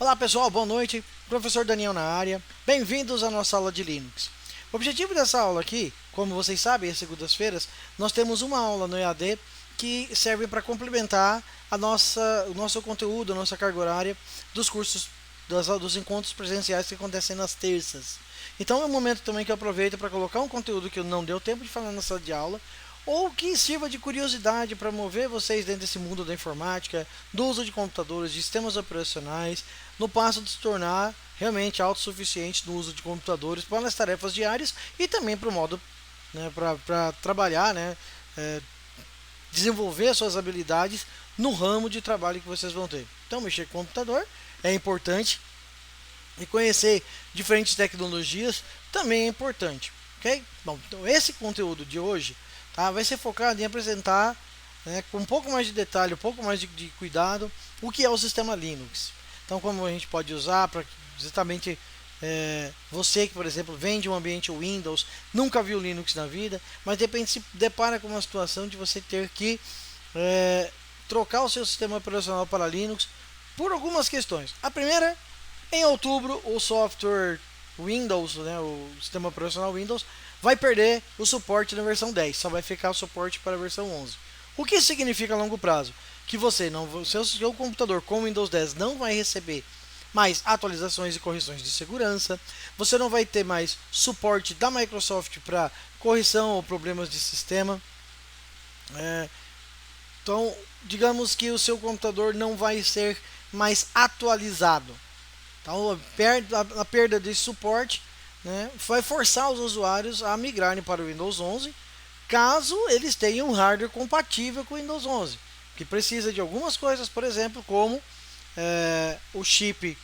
Olá pessoal, boa noite. Professor Daniel na área. Bem-vindos à nossa aula de Linux. O objetivo dessa aula aqui, como vocês sabem, às segundas-feiras, nós temos uma aula no EAD que serve para complementar o nosso conteúdo, a nossa carga horária dos cursos, dos encontros presenciais que acontecem nas terças. Então é um momento também que eu aproveito para colocar um conteúdo que não deu tempo de falar na sala de aula, ou que sirva de curiosidade para mover vocês dentro desse mundo da informática, do uso de computadores, de sistemas operacionais, no passo de se tornar realmente autossuficiente no uso de computadores para as tarefas diárias e também para o modo, né, para trabalhar, né, desenvolver suas habilidades no ramo de trabalho que vocês vão ter. Então, mexer com o computador é importante e conhecer diferentes tecnologias também é importante, ok? Bom, então esse conteúdo de hoje vai ser focado em apresentar, né, com um pouco mais de detalhe, um pouco mais de cuidado, o que é o sistema Linux. Então, como a gente pode usar para justamente você que, por exemplo, vem de um ambiente Windows, nunca viu Linux na vida, mas de repente se depara com uma situação de você ter que trocar o seu sistema operacional para Linux por algumas questões. A primeira, em outubro, o software Windows, né, o sistema operacional Windows, vai perder o suporte na versão 10, só vai ficar o suporte para a versão 11. O que isso significa a longo prazo? Que você não, seu computador com Windows 10 não vai receber mais atualizações e correções de segurança, você não vai ter mais suporte da Microsoft para correção ou problemas de sistema. Então, digamos que o seu computador não vai ser mais atualizado. Então, a perda de suporte, né, vai forçar os usuários a migrarem para o Windows 11, caso eles tenham um hardware compatível com o Windows 11, que precisa de algumas coisas, por exemplo, como o chip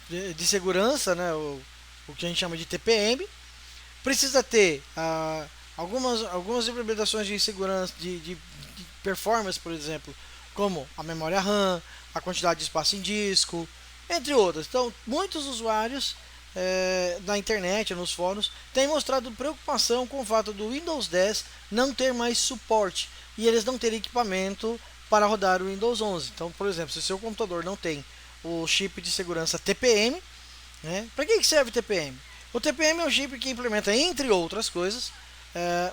de segurança, né, o que a gente chama de TPM, precisa ter algumas implementações de segurança, de performance, por exemplo, como a memória RAM, a quantidade de espaço em disco, entre outras. Então, muitos usuários na internet, nos fóruns, têm mostrado preocupação com o fato do Windows 10 não ter mais suporte e eles não terem equipamento para rodar o Windows 11. Então, por exemplo, se o seu computador não tem o chip de segurança TPM, né, para que serve o TPM? O TPM é um chip que implementa, entre outras coisas,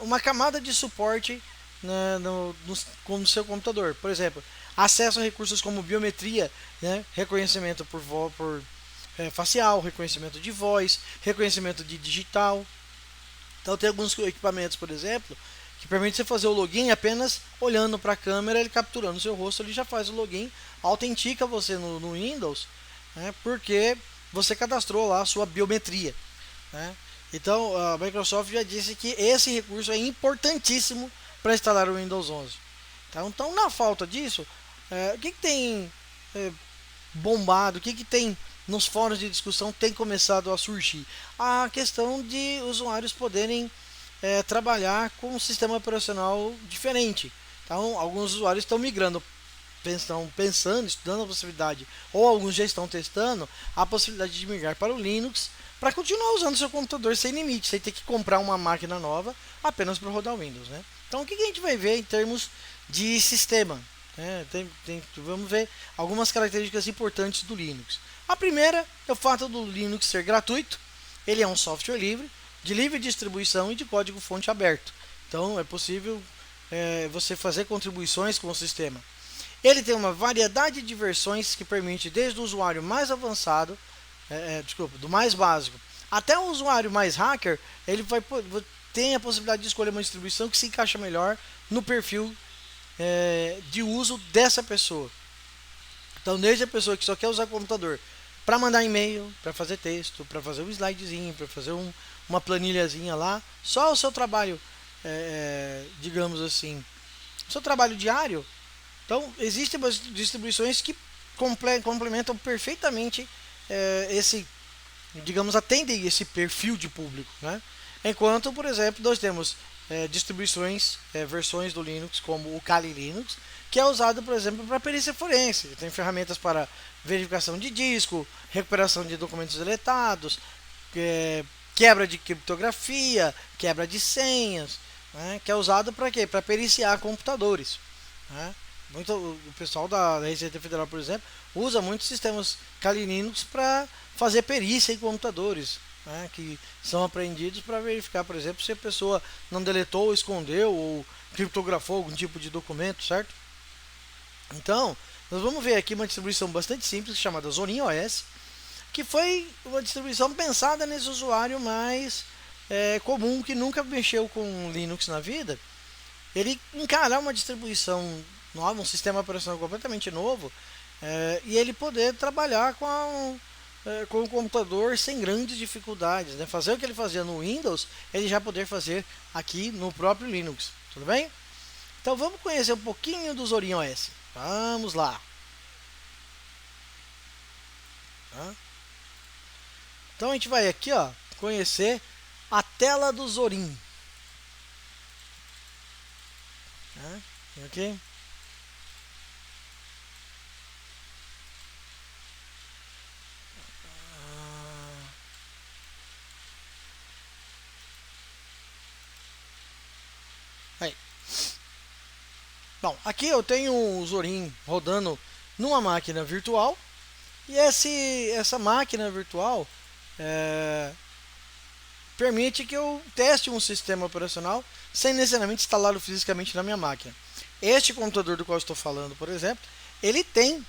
uma camada de suporte, né, no seu computador. Por exemplo, acesso a recursos como biometria, né, reconhecimento por facial, reconhecimento de voz, reconhecimento de digital. Então tem alguns equipamentos, por exemplo, que permite você fazer o login apenas olhando para a câmera, ele capturando o seu rosto, ele já faz o login, autentica você no Windows, né, porque você cadastrou lá a sua biometria, né? Então a Microsoft já disse que esse recurso é importantíssimo para instalar o Windows 11. Então na falta disso, o que tem bombado, o que tem nos fóruns de discussão tem começado a surgir? A questão de usuários poderem trabalhar com um sistema operacional diferente. Então, alguns usuários estão migrando, estão pensando, estudando a possibilidade, ou alguns já estão testando a possibilidade de migrar para o Linux, para continuar usando seu computador sem limite, sem ter que comprar uma máquina nova apenas para rodar o Windows, né? Então, o que a gente vai ver em termos de sistema? Vamos ver algumas características importantes do Linux. A primeira é o fato do Linux ser gratuito. Ele é um software livre, de livre distribuição e de código fonte aberto. Então é possível você fazer contribuições com o sistema. Ele tem uma variedade de versões que permite desde o usuário mais avançado, do mais básico, até o usuário mais hacker, ele tem a possibilidade de escolher uma distribuição que se encaixa melhor no perfil de uso dessa pessoa. Então, desde a pessoa que só quer usar o computador para mandar e-mail, para fazer texto, para fazer um slidezinho, para fazer uma planilhazinha lá, só o seu trabalho, digamos assim, seu trabalho diário. Então, existem distribuições que complementam perfeitamente atendem esse perfil de público, né? Enquanto, por exemplo, nós temos distribuições, versões do Linux, como o Kali Linux, que é usado, por exemplo, para perícia forense. Tem ferramentas para verificação de disco, recuperação de documentos deletados, quebra de criptografia, quebra de senhas, né, que é usado para quê? Para periciar computadores, né? O pessoal da Receita Federal, por exemplo, usa muitos sistemas Kali Linux para fazer perícia em computadores, né, que são apreendidos para verificar, por exemplo, se a pessoa não deletou, escondeu ou criptografou algum tipo de documento, certo? Então, nós vamos ver aqui uma distribuição bastante simples chamada Zorin OS, que foi uma distribuição pensada nesse usuário mais comum que nunca mexeu com Linux na vida. Ele encarar uma distribuição nova, um sistema operacional completamente novo, e ele poder trabalhar com o computador sem grandes dificuldades, né? Fazer o que ele fazia no Windows, ele já poder fazer aqui no próprio Linux, tudo bem? Então vamos conhecer um pouquinho do Zorin OS. Vamos lá. Tá? Então a gente vai aqui, ó, conhecer a tela do Zorin. Tá? Ok? Aí. Bom, aqui eu tenho o Zorin rodando numa máquina virtual. E essa máquina virtual é, permite que eu teste um sistema operacional sem necessariamente instalá-lo fisicamente na minha máquina. Este computador do qual estou falando, por exemplo, ele tem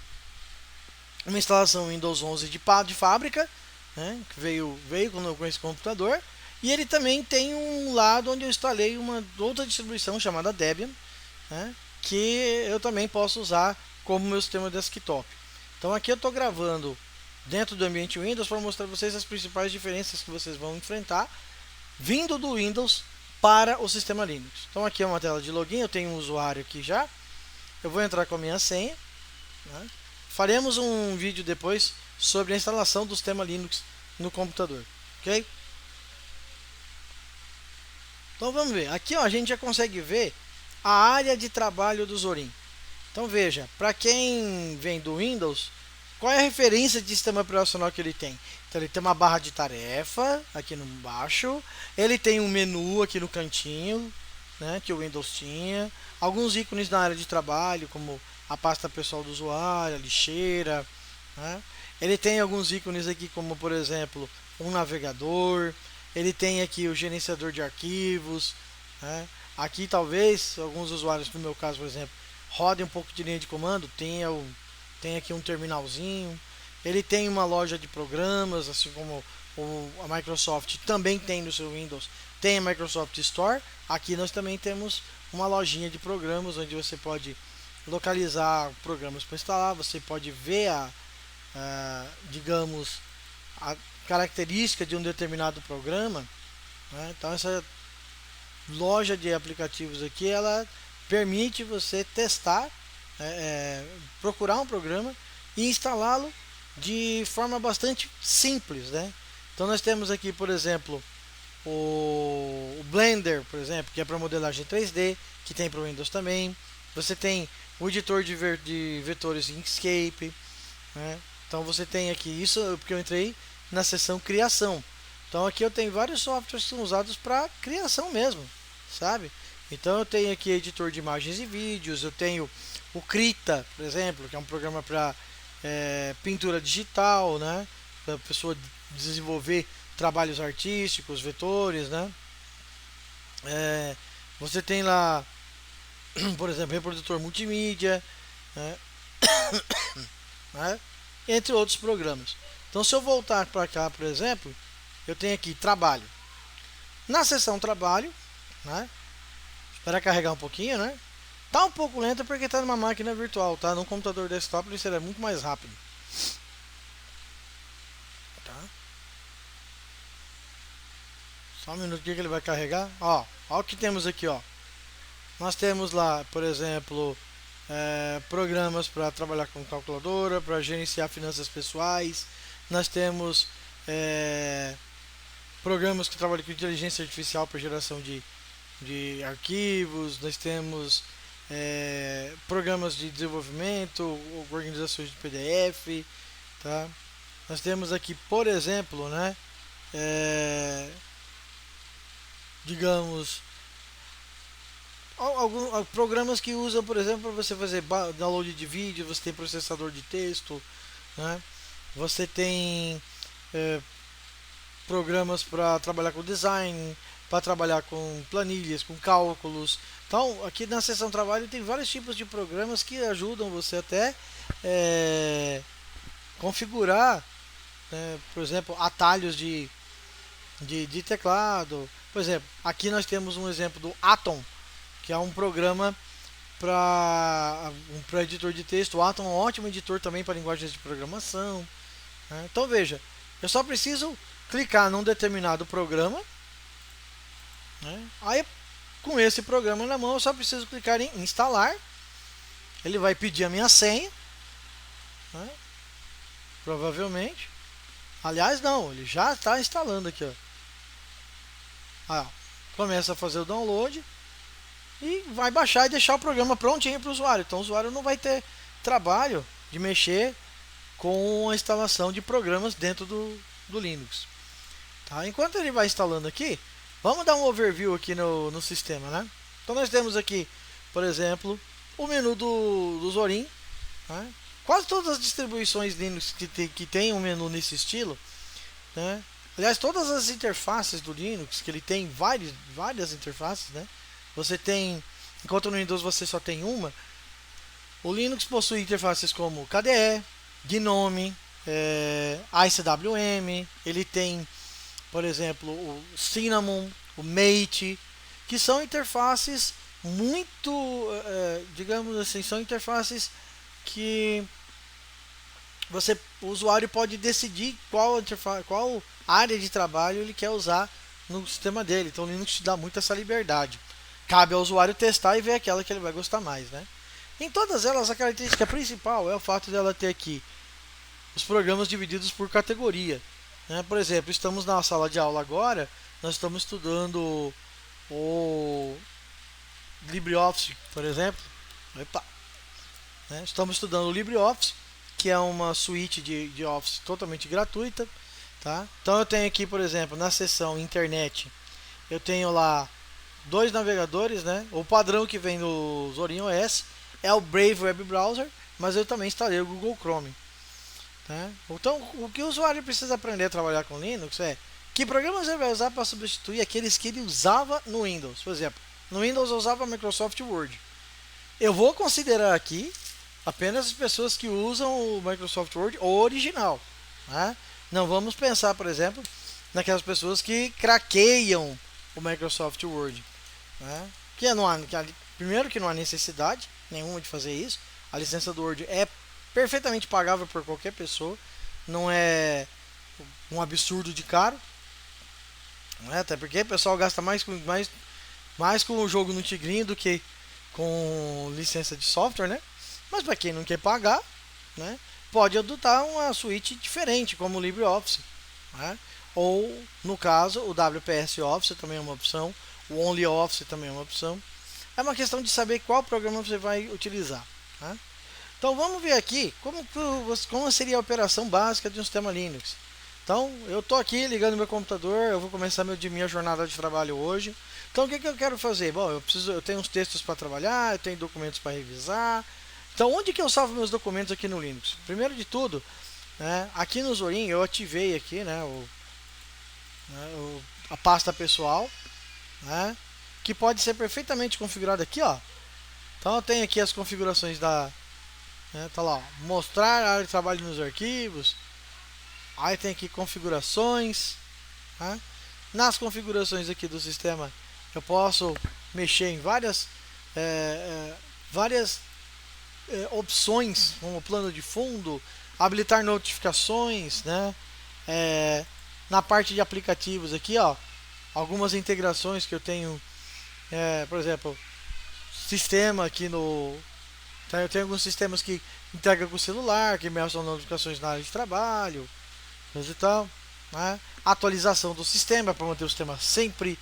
uma instalação Windows 11 de fábrica, né, que veio com esse computador, e ele também tem um lado onde eu instalei uma outra distribuição chamada Debian, né, que eu também posso usar como meu sistema desktop. Então aqui eu estou gravando dentro do ambiente Windows para mostrar para vocês as principais diferenças que vocês vão enfrentar vindo do Windows para o sistema Linux. Então aqui é uma tela de login, eu tenho um usuário aqui já. Eu vou entrar com a minha senha, né? Faremos um vídeo depois sobre a instalação do sistema Linux no computador, ok? Então vamos ver. Aqui ó, a gente já consegue ver a área de trabalho do Zorin. Então veja, para quem vem do Windows, qual é a referência de sistema operacional que ele tem? Então ele tem uma barra de tarefa aqui no baixo, ele tem um menu aqui no cantinho, né, que o Windows tinha, alguns ícones na área de trabalho, como a pasta pessoal do usuário, a lixeira, né? Ele tem alguns ícones aqui, como por exemplo um navegador, ele tem aqui o gerenciador de arquivos, né? Aqui talvez alguns usuários, no meu caso por exemplo, rodem um pouco de linha de comando, tem aqui um terminalzinho. Ele tem uma loja de programas, assim como a Microsoft também tem no seu Windows, tem a Microsoft Store. Aqui nós também temos uma lojinha de programas onde você pode localizar programas para instalar, você pode ver digamos, a característica de um determinado programa, né? Então essa loja de aplicativos aqui, ela permite você testar, procurar um programa e instalá-lo de forma bastante simples, né? Então nós temos aqui, por exemplo, o Blender, por exemplo, que é para modelagem 3D, que tem para o Windows também. Você tem o editor de vetores Inkscape, né? Então você tem aqui isso porque eu entrei na seção criação. Então aqui eu tenho vários softwares que são usados para criação mesmo, sabe? Então eu tenho aqui editor de imagens e vídeos, eu tenho o Krita, por exemplo, que é um programa para pintura digital, né? Para a pessoa desenvolver trabalhos artísticos, vetores, né? É, você tem lá, por exemplo, reprodutor multimídia, né? Né? Entre outros programas. Então, se eu voltar para cá, por exemplo, eu tenho aqui trabalho. Na seção trabalho, né? Espera carregar um pouquinho, né? Tá um pouco lento porque está numa máquina virtual, tá? Num computador desktop ele será muito mais rápido. Tá? Só um minuto que ele vai carregar. Ó o que temos aqui, ó. Nós temos lá, por exemplo, programas para trabalhar com calculadora, para gerenciar finanças pessoais. Nós temos programas que trabalham com inteligência artificial para geração de arquivos. Nós temos programas de desenvolvimento, organizações de PDF, tá? Nós temos aqui, por exemplo, né, digamos, Programas que usam, por exemplo, para você fazer download de vídeo, você tem processador de texto, né? Você tem é, programas para trabalhar com design, para trabalhar com planilhas, com cálculos. Então, aqui na seção trabalho tem vários tipos de programas que ajudam você até é, configurar, né, por exemplo, atalhos de teclado. Por exemplo, aqui nós temos um exemplo do Atom, que é um programa para editor de texto. O Atom é um ótimo editor também para linguagens de programação, né? Então veja, eu só preciso clicar num determinado programa, né? Aí com esse programa na mão eu só preciso clicar em instalar. Ele vai pedir a minha senha, né? Provavelmente. Aliás, não, ele já está instalando aqui, ó. Ah, começa a fazer o download e vai baixar e deixar o programa prontinho para o usuário. Então o usuário não vai ter trabalho de mexer com a instalação de programas dentro do Linux. Tá? Enquanto ele vai instalando aqui, vamos dar um overview aqui no sistema, né? Então nós temos aqui, por exemplo, o menu do Zorin, né? Quase todas as distribuições Linux que tem um menu nesse estilo, né? Aliás, todas as interfaces do Linux, que ele tem várias interfaces, né? Você tem, enquanto no Windows você só tem uma, o Linux possui interfaces como KDE, GNOME, ICWM, ele tem, por exemplo, o Cinnamon, o Mate, que são interfaces muito, digamos assim, são interfaces que o usuário pode decidir qual área de trabalho ele quer usar no sistema dele. Então o Linux te dá muito essa liberdade. Cabe ao usuário testar e ver aquela que ele vai gostar mais, né? Em todas elas, a característica principal é o fato dela ter aqui os programas divididos por categoria, né? Por exemplo, estamos na sala de aula agora, nós estamos estudando o LibreOffice, por exemplo. Opa, né? Estamos estudando o LibreOffice, que é uma suíte de Office totalmente gratuita, tá? Então eu tenho aqui, por exemplo, na seção internet, eu tenho lá dois navegadores, né? O padrão que vem no Zorin OS é o Brave Web Browser, mas eu também instalei o Google Chrome, tá? Então, o que o usuário precisa aprender a trabalhar com Linux é que programas ele vai usar para substituir aqueles que ele usava no Windows. Por exemplo, no Windows eu usava Microsoft Word. Eu vou considerar aqui apenas as pessoas que usam o Microsoft Word original, né? Não vamos pensar, por exemplo, naquelas pessoas que craqueiam o Microsoft Word, né? Primeiro que não há necessidade nenhuma de fazer isso. A licença do Word é perfeitamente pagável por qualquer pessoa, não é um absurdo de caro, né? Até porque o pessoal gasta mais com o jogo no Tigrinho do que com licença de software, né? Mas para quem não quer pagar, né, pode adotar uma suíte diferente, como o LibreOffice, né? Ou, no caso, o WPS Office também é uma opção, o OnlyOffice também é uma opção. É uma questão de saber qual programa você vai utilizar, né? Então vamos ver aqui como seria a operação básica de um sistema Linux. Então eu estou aqui ligando meu computador, eu vou começar minha jornada de trabalho hoje. Então o que eu quero fazer? Bom, eu tenho uns textos para trabalhar, eu tenho documentos para revisar. Então, onde que eu salvo meus documentos aqui no Linux? Primeiro de tudo, né, aqui no Zorin eu ativei aqui, né, a pasta pessoal, né, que pode ser perfeitamente configurada aqui, ó. Então, eu tenho aqui as configurações tá lá, ó, mostrar a área de trabalho nos arquivos. Aí tem aqui configurações, né? Nas configurações aqui do sistema, eu posso mexer em várias opções, como plano de fundo, habilitar notificações, né? Na parte de aplicativos aqui, ó, algumas integrações que eu tenho, por exemplo, sistema aqui no, então, eu tenho alguns sistemas que integram com o celular, que me mostram notificações na área de trabalho, coisa e tal, né? Atualização do sistema para manter o sistema sempre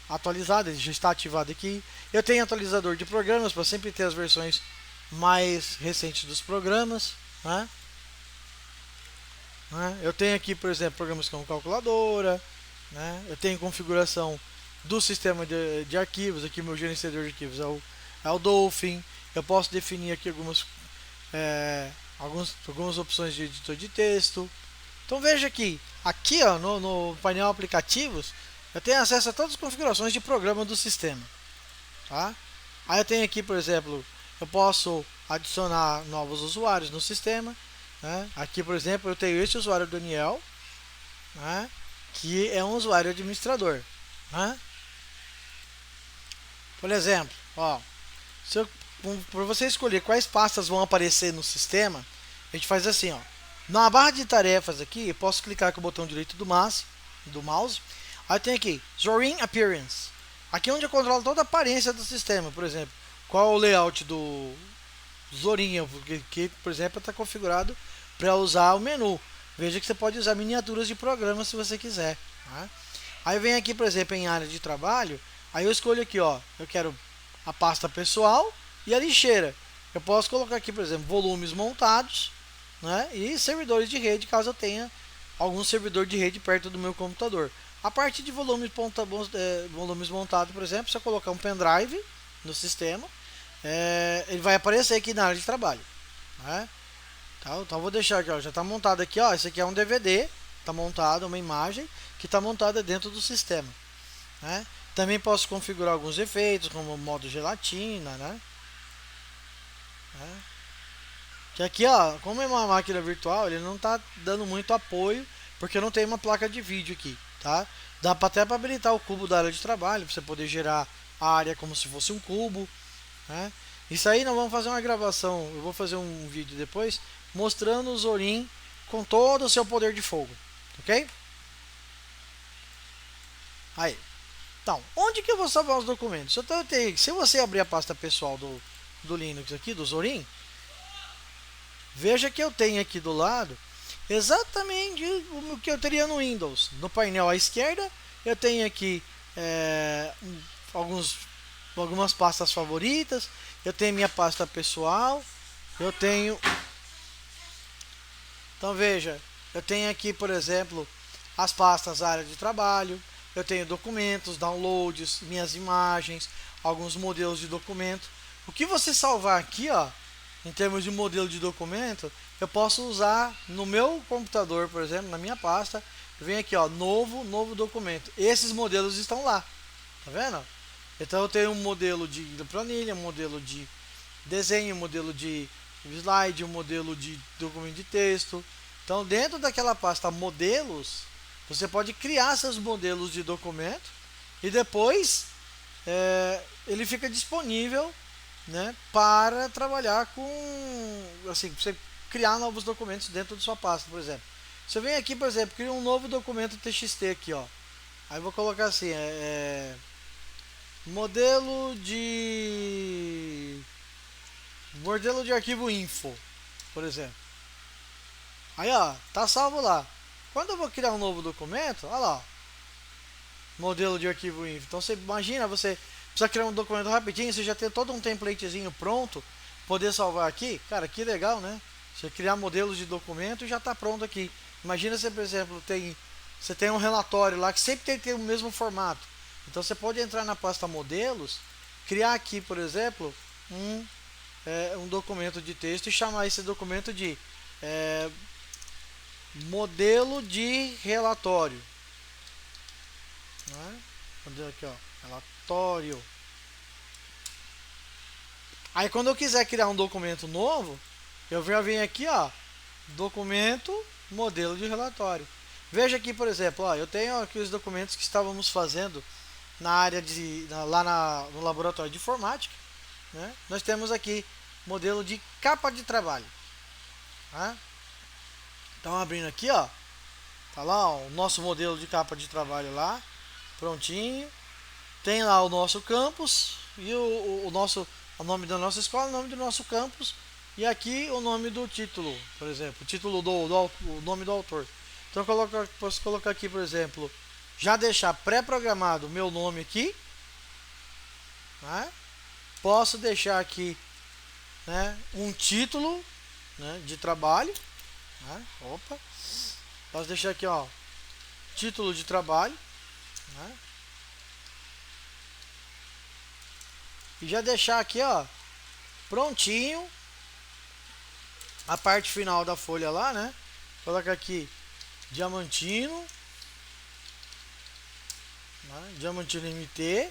atualizado, ele já está ativado aqui. Eu tenho atualizador de programas para sempre ter as versões mais recentes dos programas, né? Eu tenho aqui, por exemplo, programas como calculadora, né? Eu tenho configuração do sistema de arquivos. Aqui meu gerenciador de arquivos é o Dolphin. Eu posso definir aqui algumas opções de editor de texto. Então veja aqui ó, no painel aplicativos, eu tenho acesso a todas as configurações de programa do sistema. Tá? Aí eu tenho aqui, por exemplo, eu posso adicionar novos usuários no sistema. Né? Aqui, por exemplo, eu tenho esse usuário Daniel, né? Que é um usuário administrador. Né? Por exemplo, ó, para você escolher quais pastas vão aparecer no sistema, a gente faz assim, ó. Na barra de tarefas aqui, eu posso clicar com o botão direito do mouse. Aí tem aqui, Zorin Appearance. Aqui é onde eu controlo toda a aparência do sistema, por exemplo. Qual é o layout do Zorin, que por exemplo está configurado para usar o menu. Veja que você pode usar miniaturas de programa se você quiser. Tá? Aí vem aqui, por exemplo, em área de trabalho. Aí eu escolho aqui, ó, eu quero a pasta pessoal e a lixeira. Eu posso colocar aqui, por exemplo, volumes montados, né, e servidores de rede, caso eu tenha algum servidor de rede perto do meu computador. A parte de volumes montados, por exemplo, se eu colocar um pendrive no sistema, ele vai aparecer aqui na área de trabalho. Né? Então vou deixar aqui, ó, já está montado aqui, ó, esse aqui é um DVD, está montado, uma imagem que está montada dentro do sistema. Né? Também posso configurar alguns efeitos, como modo gelatina, né? Que aqui, ó, como é uma máquina virtual, ele não está dando muito apoio, porque não tem uma placa de vídeo aqui, tá? Dá até para habilitar o cubo da área de trabalho, para você poder gerar a área como se fosse um cubo, né? Isso aí nós vamos fazer uma gravação, eu vou fazer um vídeo depois, mostrando o Zorin com todo o seu poder de fogo, ok? Aí. Então, onde que eu vou salvar os documentos? Se você abrir a pasta pessoal do Linux aqui, do Zorin, veja que eu tenho aqui do lado exatamente o que eu teria no Windows. No painel à esquerda, eu tenho aqui algumas pastas favoritas. Eu tenho minha pasta pessoal. Eu tenho... Então veja, eu tenho aqui, por exemplo, as pastas área de trabalho. Eu tenho documentos, downloads, minhas imagens, alguns modelos de documento. O que você salvar aqui, ó, em termos de modelo de documento, eu posso usar no meu computador, por exemplo, na minha pasta. Vem aqui, ó, novo documento. Esses modelos estão lá, tá vendo? Então eu tenho um modelo de planilha, um modelo de desenho, um modelo de slide, um modelo de documento de texto. Então dentro daquela pasta modelos, você pode criar seus modelos de documento e depois ele fica disponível, né, para trabalhar com, assim, você criar novos documentos dentro de sua pasta, por exemplo. Você vem aqui, por exemplo, cria um novo documento TXT aqui, ó. Aí vou colocar assim, modelo de arquivo info, por exemplo. Aí, ó, tá salvo lá. Quando eu vou criar um novo documento, olha lá, modelo de arquivo info. Então você imagina, você precisa criar um documento rapidinho, você já tem todo um templatezinho pronto, poder salvar aqui. Cara, que legal, né? Você criar modelos de documento e já está pronto aqui. Imagina você, por exemplo, você tem um relatório lá que sempre tem que ter o mesmo formato. Então você pode entrar na pasta modelos, criar aqui, por exemplo, um documento de texto e chamar esse documento de modelo de relatório. Né? Aqui, ó, relatório. Aí quando eu quiser criar um documento novo, eu venho aqui, ó, documento, modelo de relatório. Veja aqui, por exemplo, ó, eu tenho aqui os documentos que estávamos fazendo na área no laboratório de informática, né? Nós temos aqui modelo de capa de trabalho. Tá? Então abrindo aqui, ó, tá lá, ó, o nosso modelo de capa de trabalho lá, prontinho. Tem lá o nosso campus e o nome da nossa escola, o nome do nosso campus e aqui o nome do título, por exemplo, o título o nome do autor. Então eu posso colocar aqui, por exemplo, já deixar pré-programado o meu nome aqui, né? Posso deixar aqui, né, um título, né, de trabalho, né? Posso deixar aqui, ó, título de trabalho, né? e já deixar aqui, ó, prontinho a parte final da folha lá, né? Coloca aqui Diamantino, né? Diamantino MT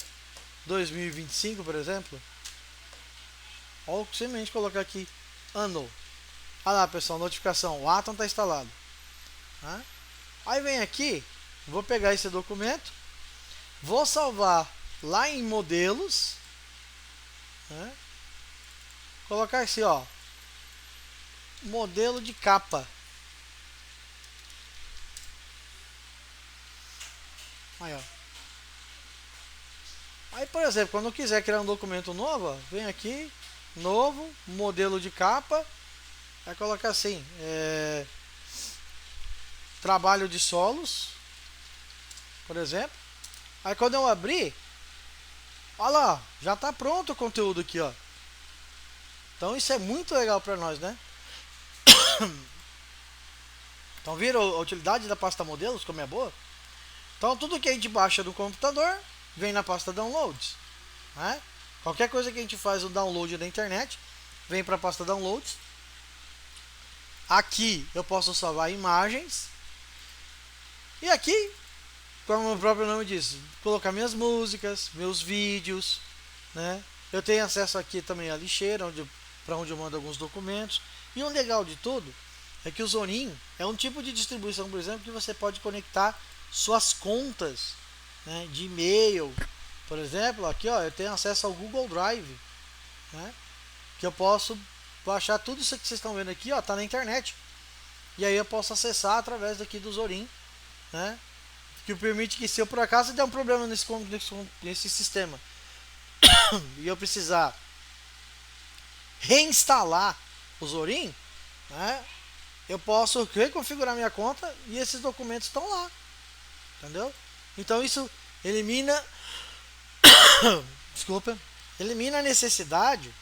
2025, por exemplo. Ou simplesmente colocar aqui ano. Olha lá, pessoal, notificação, o Atom está instalado, né? Aí vem aqui, vou pegar esse documento, vou salvar lá em modelos, né? Colocar assim, ó, modelo de capa. Aí, ó. Aí, por exemplo, quando eu quiser criar um documento novo, ó, vem aqui, novo, modelo de capa, vai colocar assim, trabalho de solos, por exemplo. Aí quando eu abrir, olha lá, já está pronto o conteúdo aqui, ó. Então isso é muito legal para nós, né? Então viram a utilidade da pasta modelos, como é boa? Então tudo que a gente baixa do computador vem na pasta downloads, né? Qualquer coisa que a gente faz o download da internet vem para a pasta downloads. Aqui eu posso salvar imagens. E aqui, como o próprio nome diz, colocar minhas músicas, meus vídeos, né? Eu tenho acesso aqui também à lixeira, para onde eu mando alguns documentos. E o legal de tudo é que o Zorin é um tipo de distribuição, por exemplo, que você pode conectar suas contas, né, de e-mail. Por exemplo, aqui, ó, eu tenho acesso ao Google Drive, né, que eu posso baixar tudo isso que vocês estão vendo aqui, ó, tá na internet. E aí eu posso acessar através daqui do Zorin, né, que permite que, se eu por acaso der um problema nesse sistema e eu precisar reinstalar o Zorin, né, eu posso reconfigurar minha conta e esses documentos estão lá, entendeu? Então isso elimina desculpa, elimina a necessidade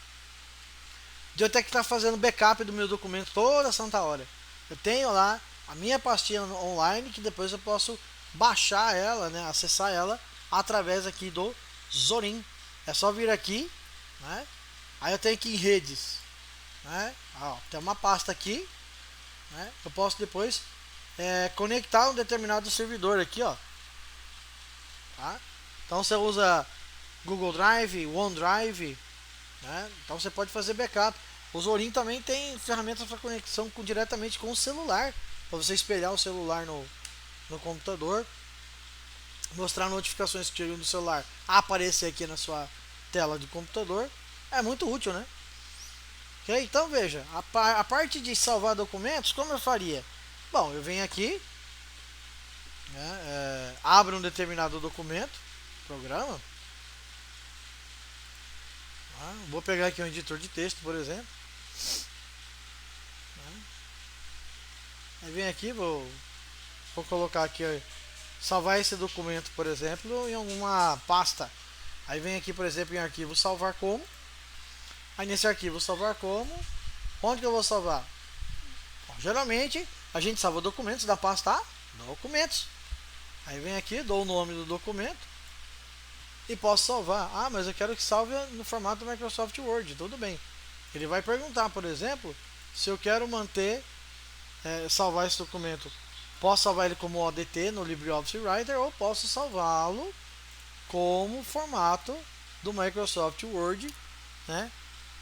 de eu ter que estar fazendo backup do meu documento toda santa hora. Eu tenho lá a minha pastinha online, que depois eu posso baixar ela, né, acessar ela através aqui do Zorin. É só vir aqui, né? Aí eu tenho aqui em redes, né? Ó, tem uma pasta aqui, né? Eu posso depois conectar um determinado servidor aqui, ó. Tá? Então você usa Google Drive, OneDrive, né? Então você pode fazer backup. O Zorin também tem ferramentas para conexão diretamente com o celular, para você espelhar o celular no computador, mostrar notificações que chegam no celular aparecer aqui na sua tela do computador. É muito útil, né? Okay? Então veja, a parte de salvar documentos, como eu faria? Bom, eu venho aqui, né, abro um determinado documento, programa. Vou pegar aqui um editor de texto, por exemplo. Aí vem aqui, vou colocar aqui, salvar esse documento, por exemplo, em alguma pasta. Aí vem aqui, por exemplo, em arquivo salvar como. Aí nesse arquivo salvar como, onde que eu vou salvar? Bom, geralmente a gente salva documentos da pasta documentos. Aí vem aqui, dou o nome do documento e posso salvar. Ah, mas eu quero que salve no formato do Microsoft Word. Tudo bem. Ele vai perguntar, por exemplo, se eu quero manter, salvar esse documento. Posso salvar ele como ODT no LibreOffice Writer, ou posso salvá-lo como formato do Microsoft Word, né?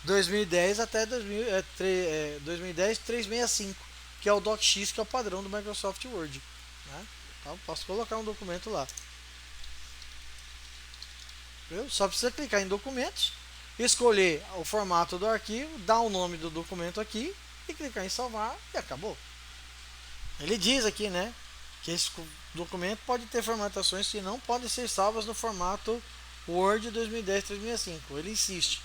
2010 até 2010 365, que é o DocX, que é o padrão do Microsoft Word, né? Então posso colocar um documento lá. Só precisa clicar em documentos, escolher o formato do arquivo, dar o nome do documento aqui e clicar em salvar e acabou. Ele diz aqui, né, que esse documento pode ter formatações que não podem ser salvas no formato Word 2010-365. Ele insiste.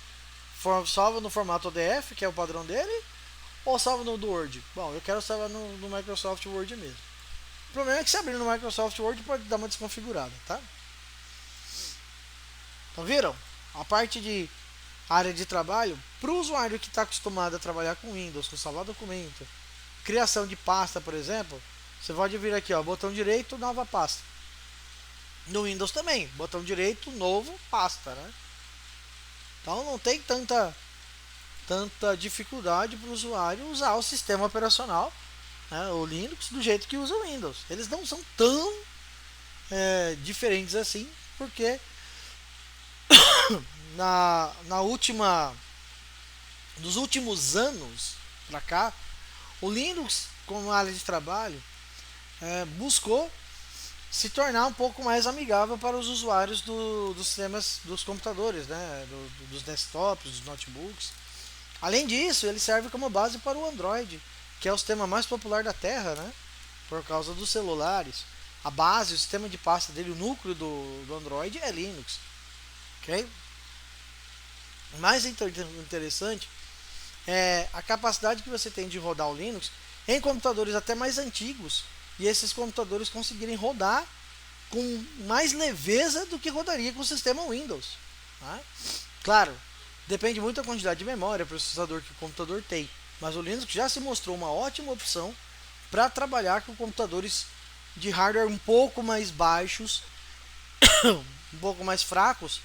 Salva no formato ODF, que é o padrão dele, ou salva no do Word? Bom, eu quero salvar no Microsoft Word mesmo. O problema é que, se abrir no Microsoft Word, pode dar uma desconfigurada, tá? Então viram? A parte de área de trabalho, para o usuário que está acostumado a trabalhar com Windows, com salvar documento, criação de pasta, por exemplo, você pode vir aqui, ó, botão direito, nova pasta. No Windows também, botão direito, novo, pasta, né? Então não tem tanta dificuldade para o usuário usar o sistema operacional, né, o Linux, do jeito que usa o Windows. Eles não são tão diferentes assim, porque na última dos últimos anos para cá, o Linux como área de trabalho buscou se tornar um pouco mais amigável para os usuários dos sistemas dos computadores, né, dos desktops, dos notebooks. Além disso, ele serve como base para o Android, que é o sistema mais popular da Terra, né, por causa dos celulares. A base, o sistema de pasta dele, o núcleo do Android é Linux. Ok? O mais interessante é a capacidade que você tem de rodar o Linux em computadores até mais antigos, e esses computadores conseguirem rodar com mais leveza do que rodaria com o sistema Windows. Tá? Claro, depende muito da quantidade de memória, processador que o computador tem, mas o Linux já se mostrou uma ótima opção para trabalhar com computadores de hardware um pouco mais baixos, um pouco mais fracos,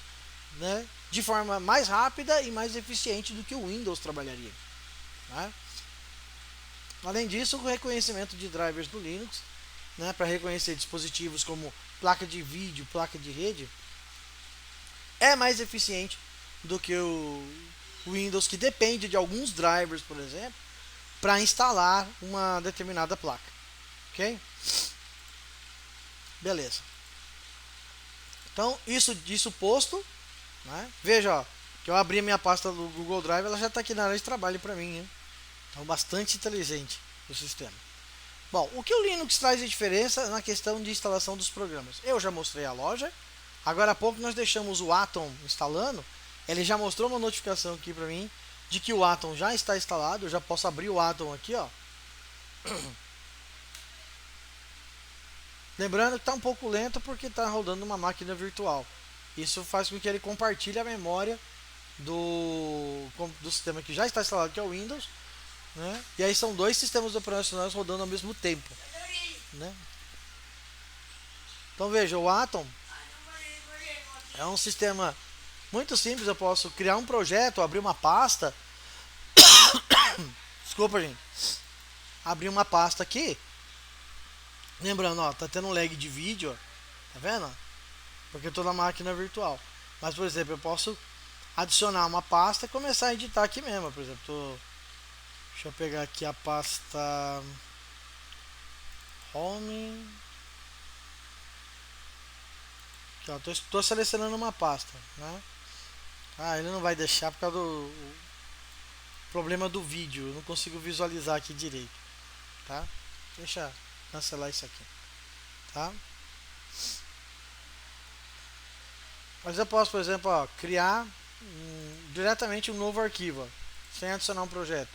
né, de forma mais rápida e mais eficiente do que o Windows trabalharia. Tá? Além disso, o reconhecimento de drivers do Linux, né, para reconhecer dispositivos como placa de vídeo, placa de rede, é mais eficiente do que o Windows, que depende de alguns drivers, por exemplo, para instalar uma determinada placa. Ok? Beleza. Então, isso posto, né, veja, ó, que eu abri a minha pasta do Google Drive, ela já está aqui na área de trabalho para mim. Hein? Então, bastante inteligente o sistema. Bom, o que o Linux traz de diferença na questão de instalação dos programas? Eu já mostrei a loja. Agora há pouco nós deixamos o Atom instalando. Ele já mostrou uma notificação aqui para mim de que o Atom já está instalado. Eu já posso abrir o Atom aqui, ó. Lembrando que está um pouco lento porque está rodando uma máquina virtual. Isso faz com que ele compartilhe a memória do sistema que já está instalado, que é o Windows, né? E aí são dois sistemas operacionais rodando ao mesmo tempo, né? Então veja, o Atom é um sistema muito simples. Eu posso criar um projeto, abrir uma pasta. Desculpa, gente. Abrir uma pasta aqui. Lembrando, ó, tá tendo um lag de vídeo, ó. Tá vendo? Porque eu tô na máquina virtual. Mas, por exemplo, eu posso adicionar uma pasta e começar a editar aqui mesmo. Por exemplo, deixa eu pegar aqui a pasta Home. Aqui, ó, tô selecionando uma pasta, né? Ah, ele não vai deixar por causa do problema do vídeo. Eu não consigo visualizar aqui direito, tá? Deixa eu cancelar isso aqui, tá? Mas eu posso, por exemplo, ó, criar diretamente um novo arquivo, ó, sem adicionar um projeto.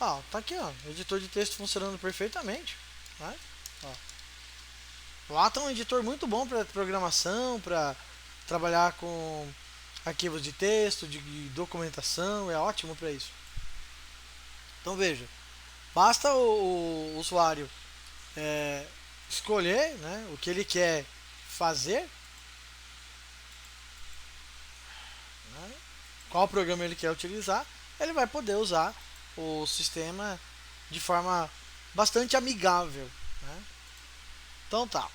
Ó, tá aqui, ó, editor de texto funcionando perfeitamente, né? Ó. O Atom é um editor muito bom para programação, para trabalhar com arquivos de texto, de documentação, é ótimo para isso. Então veja, basta o usuário escolher, né, o que ele quer fazer, né, qual programa ele quer utilizar, ele vai poder usar o sistema de forma bastante amigável, né? Então tá.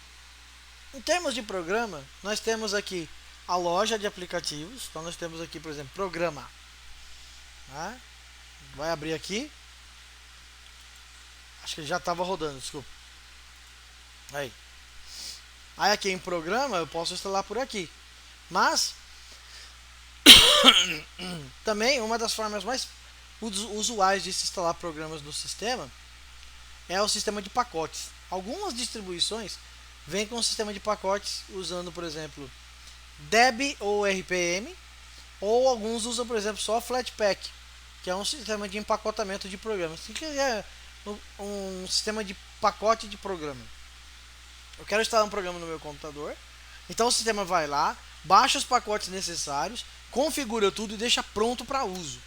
Em termos de programa, nós temos aqui a loja de aplicativos. Então nós temos aqui, por exemplo, programa, né? Vai abrir aqui. Acho que ele já estava rodando, desculpa. Aí aqui em programa eu posso instalar por aqui. Mas também uma das formas mais usuais de se instalar programas no sistema é o sistema de pacotes. Algumas distribuições vêm com um sistema de pacotes usando, por exemplo, Deb ou RPM, ou alguns usam, por exemplo, só Flatpak, que é um sistema de empacotamento de programas. Que é um sistema de pacote de programa. Eu quero instalar um programa no meu computador, então o sistema vai lá, baixa os pacotes necessários, configura tudo e deixa pronto para uso.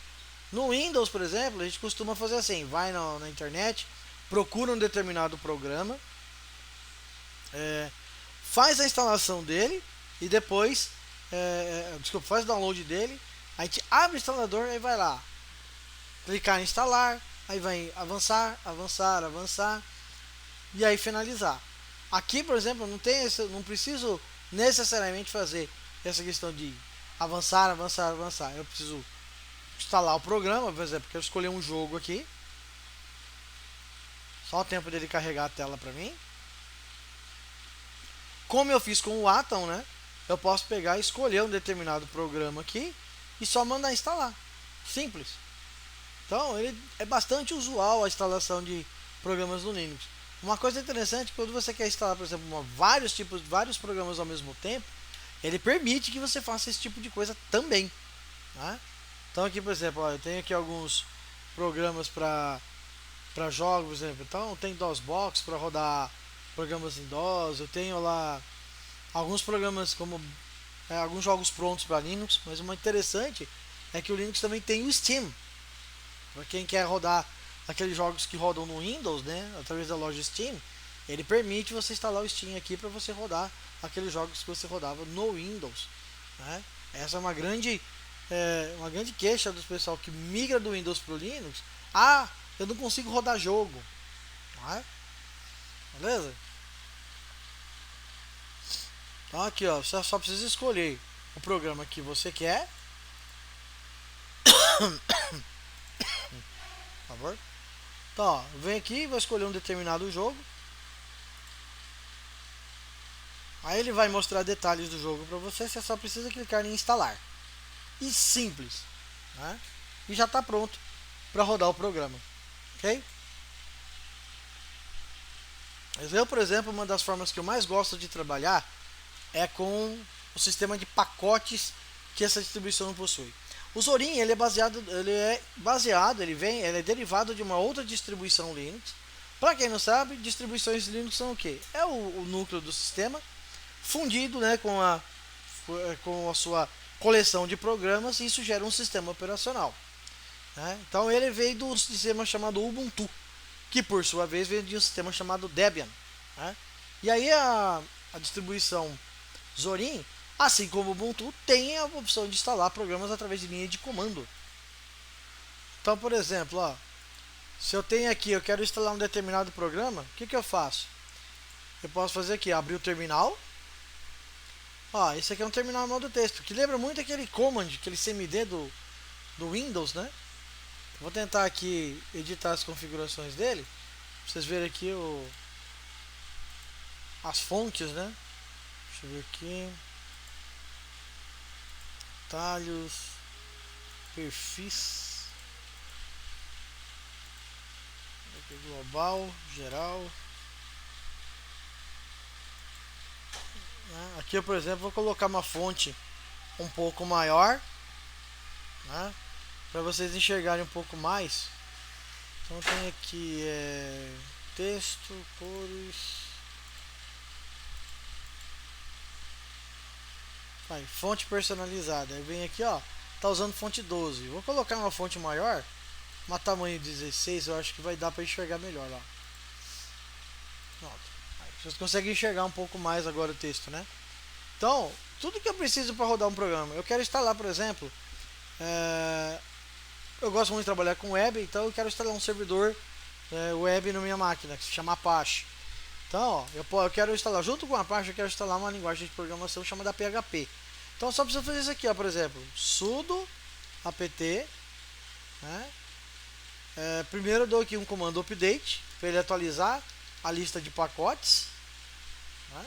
No Windows, por exemplo, a gente costuma fazer assim: vai na internet, procura um determinado programa, faz a instalação dele e depois, faz o download dele A gente abre o instalador e vai lá, clicar em instalar, aí vai avançar, avançar, avançar e aí finalizar. Aqui, por exemplo, não preciso necessariamente fazer essa questão de avançar, avançar, avançar. Eu preciso instalar o programa, por exemplo, quero escolher um jogo aqui. Só o tempo dele carregar a tela para mim. Como eu fiz com o Atom, né? Eu posso pegar e escolher um determinado programa aqui e só mandar instalar. Simples. Então, ele é bastante usual a instalação de programas no Linux. Uma coisa interessante, quando você quer instalar, por exemplo, vários programas ao mesmo tempo, ele permite que você faça esse tipo de coisa também. Né? Então aqui, por exemplo, ó, eu tenho aqui alguns programas para jogos, por exemplo. Então tem DOSBox para rodar programas em DOS. Eu tenho lá alguns programas como alguns jogos prontos para Linux. Mas uma interessante é que o Linux também tem o Steam. Para quem quer rodar aqueles jogos que rodam no Windows, né, através da loja Steam, ele permite você instalar o Steam aqui para você rodar aqueles jogos que você rodava no Windows. Né? Essa é uma grande queixa do pessoal que migra do Windows para o Linux. Ah, eu não consigo rodar jogo. Né? Beleza? Então aqui, ó, você só precisa escolher o programa que você quer. Por favor. Então, ó, vem aqui, vou escolher um determinado jogo. Aí ele vai mostrar detalhes do jogo para você. Você só precisa clicar em instalar. E simples, né? E já está pronto para rodar o programa, ok? Eu, por exemplo, uma das formas que eu mais gosto de trabalhar é com o sistema de pacotes que essa distribuição possui. O Zorin ele é derivado de uma outra distribuição Linux. Para quem não sabe, distribuições Linux são o que? É o núcleo do sistema fundido, né, com a sua coleção de programas, e isso gera um sistema operacional. Né? Então ele veio do sistema chamado Ubuntu, que por sua vez veio de um sistema chamado Debian. Né? E aí a distribuição Zorin, assim como o Ubuntu, tem a opção de instalar programas através de linha de comando. Então, por exemplo, ó, se eu tenho aqui, eu quero instalar um determinado programa, o que eu faço? Eu posso fazer aqui, abrir o terminal. Ó, esse aqui é um terminal modo texto, que lembra muito aquele command, aquele CMD do Windows, né? Vou tentar aqui editar as configurações dele, pra vocês verem aqui as fontes, né? Deixa eu ver aqui. Atalhos, perfis, global, geral. Aqui eu, por exemplo, vou colocar uma fonte um pouco maior, né, para vocês enxergarem um pouco mais. Então tem aqui texto, cores, fonte personalizada. Aí vem aqui, ó, tá usando fonte 12. Vou colocar uma fonte maior, uma tamanho 16, eu acho que vai dar para enxergar melhor lá. Pronto. Vocês conseguem enxergar um pouco mais agora o texto, né? Então, tudo que eu preciso para rodar um programa, eu quero instalar, por exemplo, eu gosto muito de trabalhar com web, então eu quero instalar um servidor web na minha máquina, que se chama Apache. Então, ó, eu quero instalar, junto com a Apache, eu quero instalar uma linguagem de programação chamada PHP. Então, só preciso fazer isso aqui, ó, por exemplo, sudo apt, né? Primeiro eu dou aqui um comando update, para ele atualizar a lista de pacotes. Né?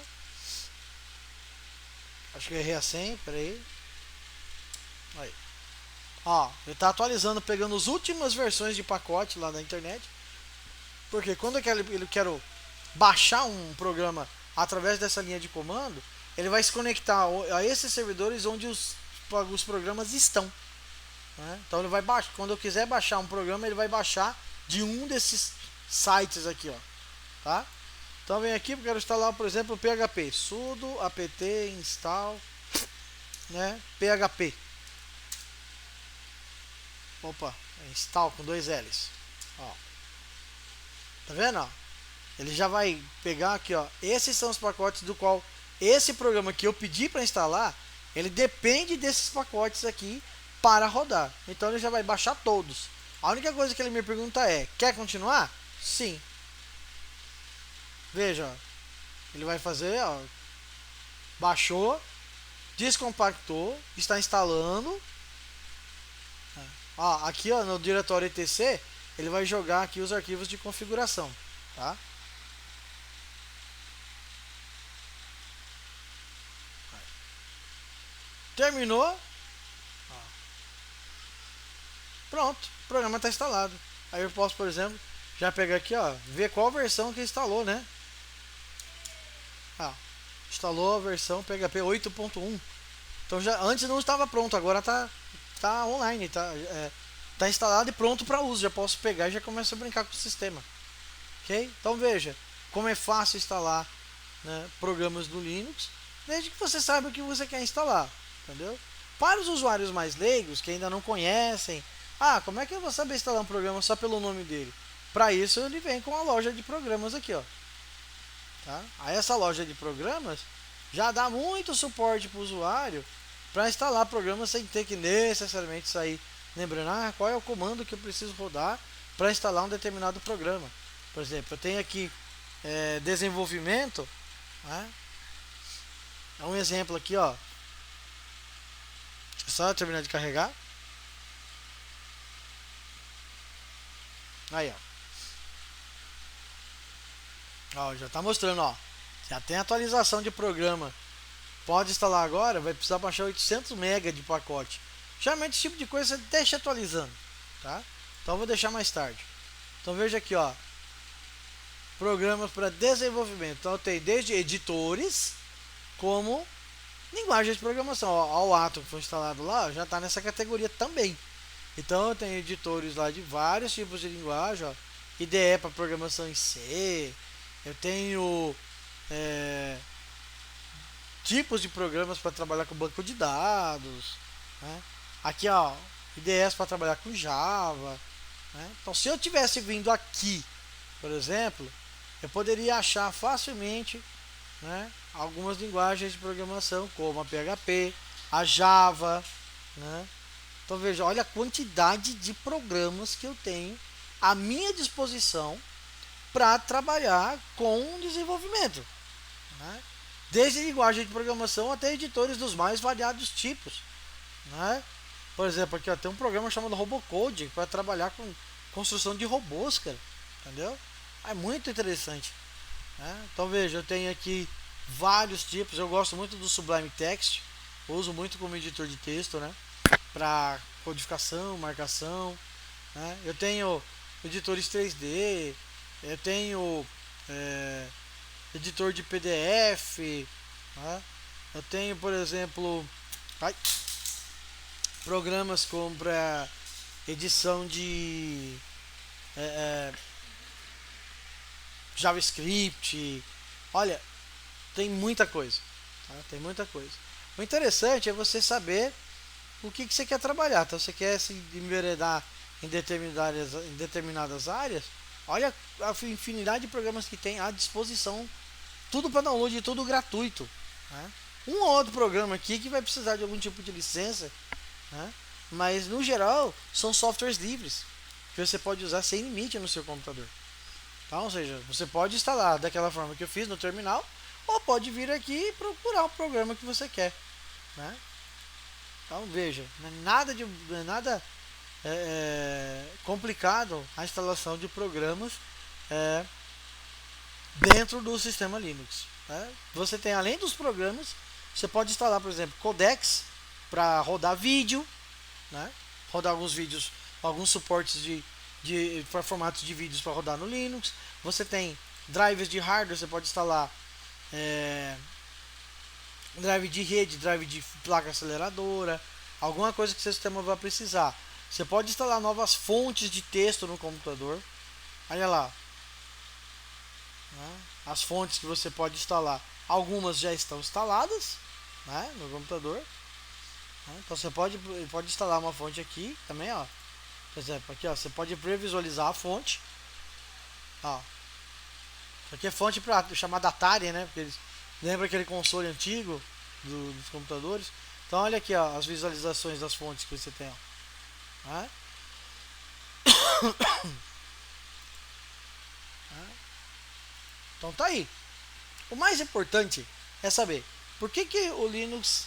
Acho que eu errei a senha, peraí. Aí. Ó, ele está atualizando, pegando as últimas versões de pacote lá na internet. Porque quando eu quero baixar um programa através dessa linha de comando, ele vai se conectar a esses servidores onde os programas estão. Né? Então ele vai baixar, quando eu quiser baixar um programa, ele vai baixar de um desses sites aqui, ó. Tá? Então vem aqui, eu quero instalar, por exemplo, o PHP, sudo apt install, né, PHP. Opa, install com 2 L's. Ó. Tá vendo? Ó? Ele já vai pegar aqui, ó. Esses são os pacotes do qual esse programa que eu pedi para instalar, ele depende desses pacotes aqui para rodar. Então ele já vai baixar todos. A única coisa que ele me pergunta é: quer continuar? Sim. Veja, ó, ele vai fazer, ó, baixou, descompactou, está instalando. Ó, aqui, ó, no diretório etc, ele vai jogar aqui os arquivos de configuração, tá? Terminou, pronto, o programa está instalado. Aí eu posso, por exemplo, já pegar aqui, ó, ver qual versão que instalou, né? Ah, instalou a versão PHP 8.1. Então já antes não estava pronto, agora tá online, tá instalado e pronto para uso. Já posso pegar e já começo a brincar com o sistema. Ok? Então veja como é fácil instalar, né, programas do Linux, desde que você saiba o que você quer instalar, entendeu? Para os usuários mais leigos que ainda não conhecem, como é que eu vou saber instalar um programa só pelo nome dele? Para isso ele vem com a loja de programas aqui, ó. Tá? Aí essa loja de programas já dá muito suporte para o usuário para instalar programas sem ter que necessariamente sair lembrando qual é o comando que eu preciso rodar para instalar um determinado programa. Por exemplo, eu tenho aqui desenvolvimento, né? É um exemplo aqui, ó. Deixa eu só terminar de carregar. Aí, ó, já está mostrando, ó. Já tem atualização de programa. Pode instalar agora, vai precisar baixar 800 MB de pacote. Geralmente esse tipo de coisa você deixa atualizando, tá? Então eu vou deixar mais tarde. Então veja aqui, ó, programas para desenvolvimento. Então eu tenho desde editores como linguagem de programação. Ó, o Atom que foi instalado lá já está nessa categoria também. Então eu tenho editores lá de vários tipos de linguagem, ó. IDE para programação em C. Eu tenho tipos de programas para trabalhar com banco de dados, né? Aqui, ó, IDEs para trabalhar com Java, né? Então se eu tivesse vindo aqui, por exemplo, eu poderia achar facilmente, né, algumas linguagens de programação como a PHP, a Java, né? Então veja, olha a quantidade de programas que eu tenho à minha disposição para trabalhar com desenvolvimento, né? Desde linguagem de programação até editores dos mais variados tipos, né? Por exemplo, aqui ó, tem um programa chamado Robocode para trabalhar com construção de robôs, cara, entendeu? É muito interessante, né? Então veja, eu tenho aqui vários tipos. Eu gosto muito do Sublime Text, uso muito como editor de texto, né, para codificação, marcação, né? Eu tenho editores 3D, eu tenho editor de PDF, né? Eu tenho, por exemplo, programas como para edição de JavaScript. Olha, tem muita coisa, tá? Tem muita coisa. O interessante é você saber o que você quer trabalhar. Então, você quer se enveredar em determinadas áreas. Olha a infinidade de programas que tem à disposição. Tudo para download, tudo gratuito, né? Um ou outro programa aqui que vai precisar de algum tipo de licença, né? Mas no geral são softwares livres que você pode usar sem limite no seu computador. Então, ou seja, você pode instalar daquela forma que eu fiz no terminal, ou pode vir aqui e procurar o programa que você quer, né? Então veja, não é nada complicado a instalação de programas dentro do sistema Linux, né? Você tem, além dos programas, você pode instalar, por exemplo, codecs para rodar vídeo, né? Rodar alguns vídeos, alguns suportes para formatos de vídeos para rodar no Linux. Você tem drivers de hardware, você pode instalar drive de rede, drive de placa aceleradora, alguma coisa que seu sistema vai precisar. Você pode instalar novas fontes de texto no computador. Olha lá, né? As fontes que você pode instalar, algumas já estão instaladas, né, no computador, né? Então você pode instalar uma fonte aqui também, ó. Por exemplo, aqui ó, você pode previsualizar a fonte, ó. Isso aqui é fonte chamada Atari, né? Porque eles lembra aquele console antigo dos computadores. Então olha aqui, ó, as visualizações das fontes que você tem, ó. Tá? Então tá aí. O mais importante é saber por que o Linux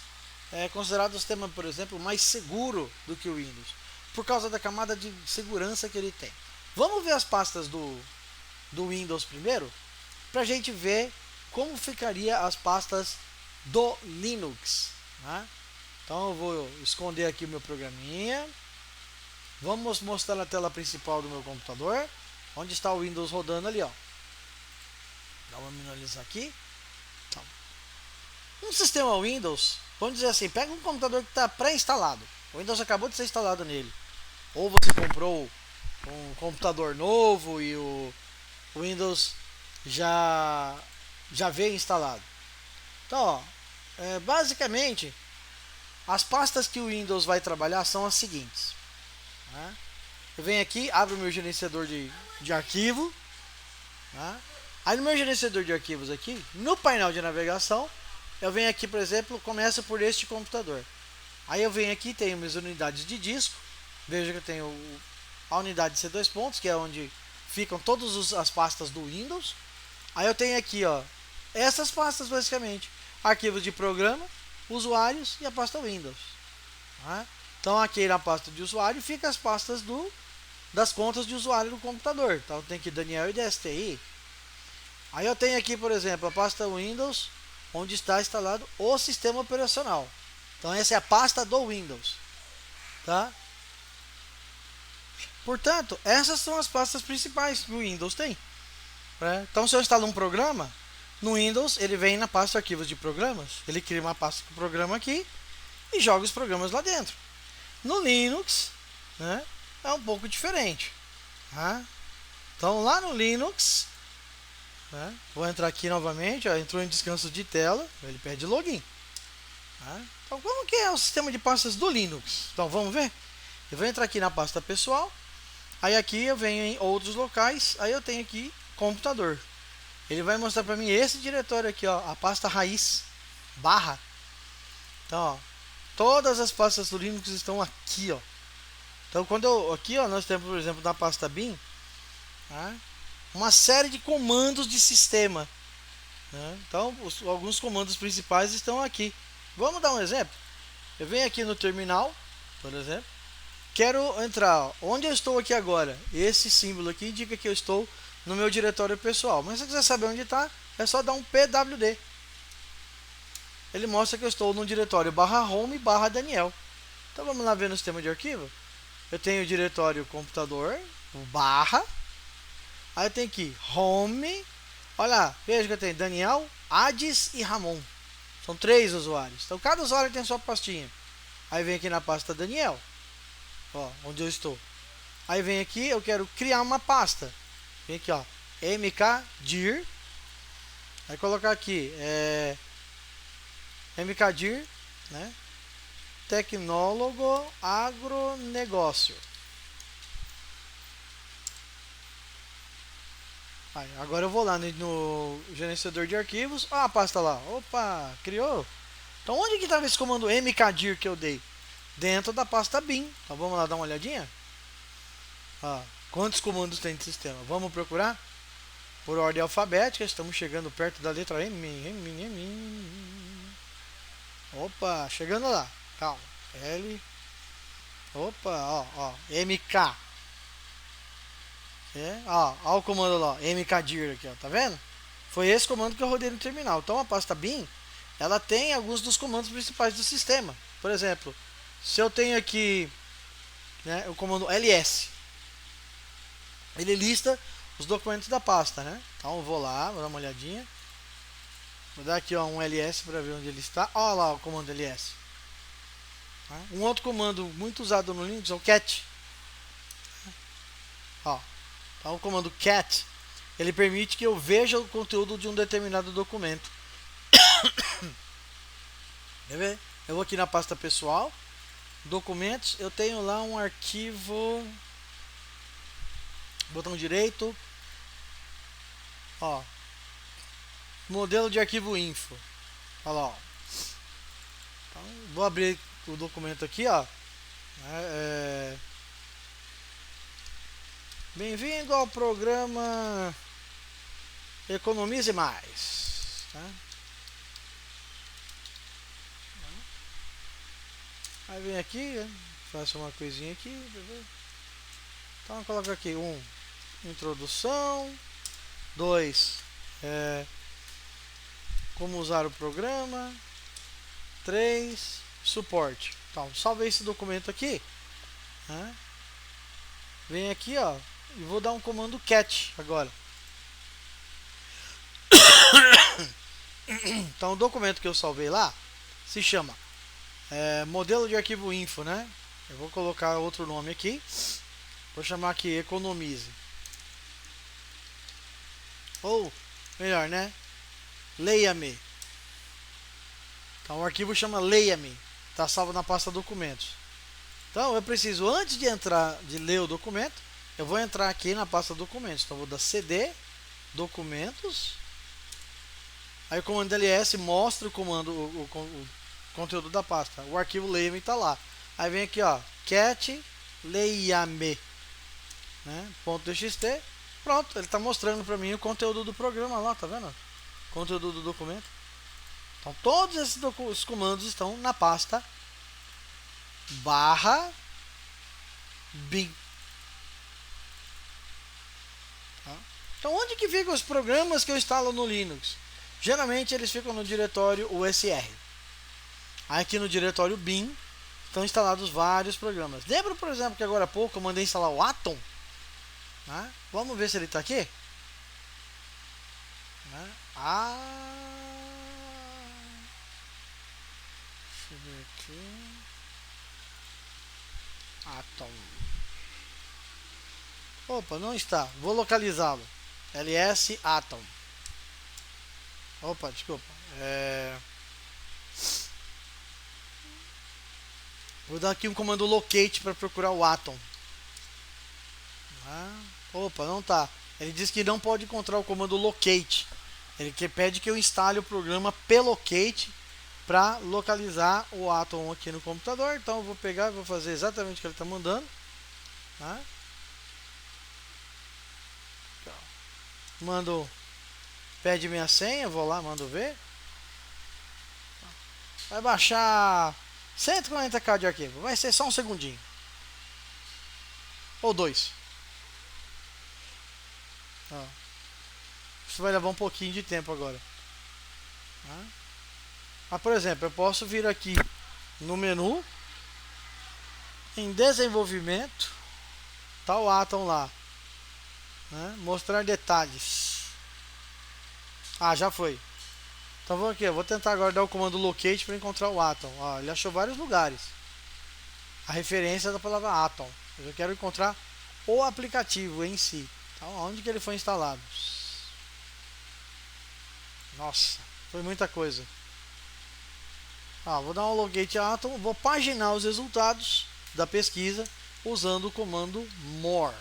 é considerado o sistema, por exemplo, mais seguro do que o Windows. Por causa da camada de segurança que ele tem. Vamos ver as pastas do Windows primeiro, para a gente ver como ficaria as pastas do Linux. Né? Então eu vou esconder aqui o meu programinha. Vamos mostrar na tela principal do meu computador, onde está o Windows rodando ali, ó. Dá uma minimalizar aqui. Então, um sistema Windows, vamos dizer assim, pega um computador que está pré-instalado. O Windows acabou de ser instalado nele. Ou você comprou um computador novo e o Windows já veio instalado. Então, ó, basicamente, as pastas que o Windows vai trabalhar são as seguintes. Né? Eu venho aqui, abro o meu gerenciador de arquivo. Né? Aí no meu gerenciador de arquivos aqui, no painel de navegação, eu venho aqui, por exemplo, começa por este computador. Aí eu venho aqui, tenho minhas unidades de disco. Veja que eu tenho a unidade de C2 pontos, que é onde ficam todas as pastas do Windows. Aí eu tenho aqui, ó, essas pastas basicamente: arquivos de programa, usuários e a pasta Windows. Tá? Então aqui na pasta de usuário fica as pastas das contas de usuário do computador. Então tem aqui Daniel e DSTI. Aí eu tenho aqui, por exemplo, a pasta Windows, onde está instalado o sistema operacional. Então essa é a pasta do Windows. Tá? Portanto, essas são as pastas principais que o Windows tem. Né? Então se eu instalo um programa, no Windows ele vem na pasta arquivos de programas. Ele cria uma pasta com o programa aqui e joga os programas lá dentro. No Linux, né, é um pouco diferente. Tá? Então lá no Linux, né, vou entrar aqui novamente, ó, entrou em descanso de tela, ele pede login. Tá? Então como que é o sistema de pastas do Linux? Então vamos ver? Eu vou entrar aqui na pasta pessoal, aí aqui eu venho em outros locais, aí eu tenho aqui computador. Ele vai mostrar para mim esse diretório aqui, ó, a pasta raiz barra. Então, ó, todas as pastas do Linux estão aqui, ó. Então, aqui, ó, nós temos, por exemplo, na pasta bin, tá, uma série de comandos de sistema. Né? Então, alguns comandos principais estão aqui. Vamos dar um exemplo. Eu venho aqui no terminal, por exemplo. Quero entrar, ó, onde eu estou aqui agora. Esse símbolo aqui indica que eu estou no meu diretório pessoal. Mas se você quiser saber onde está, é só dar um pwd. Ele mostra que eu estou no diretório /home /Daniel. Então vamos lá ver no sistema de arquivo. Eu tenho o diretório computador, o barra. Aí eu tenho aqui home. Olha lá, veja que eu tenho Daniel, Ades e Ramon. São 3 usuários. Então cada usuário tem sua pastinha. Aí vem aqui na pasta Daniel, ó, onde eu estou. Aí vem aqui, eu quero criar uma pasta. Vem aqui, ó, mkdir. Aí colocar aqui mkdir, né? Tecnólogo agronegócio. Aí, agora eu vou lá no gerenciador de arquivos. Ah, a pasta lá. Opa, criou. Então onde que estava esse comando mkdir que eu dei? Dentro da pasta bin. Então vamos lá dar uma olhadinha. Ah, quantos comandos tem no sistema? Vamos procurar por ordem alfabética. Estamos chegando perto da letra M. Opa, chegando lá. Calma. L. Opa, ó, MK. Ó o comando lá, mkdir aqui, ó, tá vendo? Foi esse comando que eu rodei no terminal. Então a pasta bin, ela tem alguns dos comandos principais do sistema. Por exemplo, se eu tenho aqui, né, o comando ls, ele lista os documentos da pasta, né? Então eu vou lá, vou dar uma olhadinha. Vou dar aqui, ó, um ls para ver onde ele está. Olha lá o comando ls. Um outro comando muito usado no Linux é o cat. Ó, então o comando cat, ele permite que eu veja o conteúdo de um determinado documento. Quer ver? Eu vou aqui na pasta pessoal, documentos, eu tenho lá um arquivo, botão direito, ó, modelo de arquivo info. Olha lá, ó. Então, vou abrir o documento aqui, ó. Bem-vindo ao programa Economize Mais, tá? Aí vem aqui, faço uma coisinha aqui, então coloca aqui introdução, 2 como usar o programa, 3 suporte. Então salve esse documento aqui, né? Vem aqui, ó, e vou dar um comando cat agora. Então o documento que eu salvei lá se chama modelo de arquivo info, né? Eu vou colocar outro nome aqui, vou chamar aqui economize, ou melhor, né, leia-me. Então o arquivo chama leia-me, está salvo na pasta documentos. Então eu preciso, antes de entrar, de ler o documento, eu vou entrar aqui na pasta documentos. Então eu vou dar cd documentos, aí o comando ls mostra o comando, o conteúdo da pasta. O arquivo leia-me está lá. Aí vem aqui, ó, cat leia-me, né, .txt. Pronto, ele está mostrando para mim o conteúdo do programa lá, tá vendo? Conteúdo do documento. Então todos esses comandos estão na pasta /bin. Tá? Então onde que ficam os programas que eu instalo no Linux? Geralmente eles ficam no diretório usr. Aqui no diretório bin estão instalados vários programas. Lembra, por exemplo, que agora há pouco eu mandei instalar o Atom? Né? Vamos ver se ele está aqui. Né? Deixa eu ver aqui. Atom. Opa, não está. Vou localizá-lo. ls Atom. Opa, desculpa. Vou dar aqui um comando locate para procurar o Atom. Opa, não tá. Ele diz que não pode encontrar o comando locate. Ele pede que eu instale o programa plocate para localizar o Atom aqui no computador. Então eu vou pegar e vou fazer exatamente o que ele está mandando. Tá? Mando, pede minha senha, vou lá, mando ver. Vai baixar 140k de arquivo. Vai ser só um segundinho. Ou 2. Isso vai levar um pouquinho de tempo agora. Mas, por exemplo, eu posso vir aqui no menu, em desenvolvimento, tá o Atom lá, né? Mostrar detalhes. Já foi. Então vou aqui, eu vou tentar agora dar o comando locate para encontrar o Atom. Ele achou vários lugares. A referência é da palavra Atom. Eu quero encontrar o aplicativo em si. Então, onde que ele foi instalado? Nossa, foi muita coisa. Vou dar um locate Atom, vou paginar os resultados da pesquisa usando o comando more.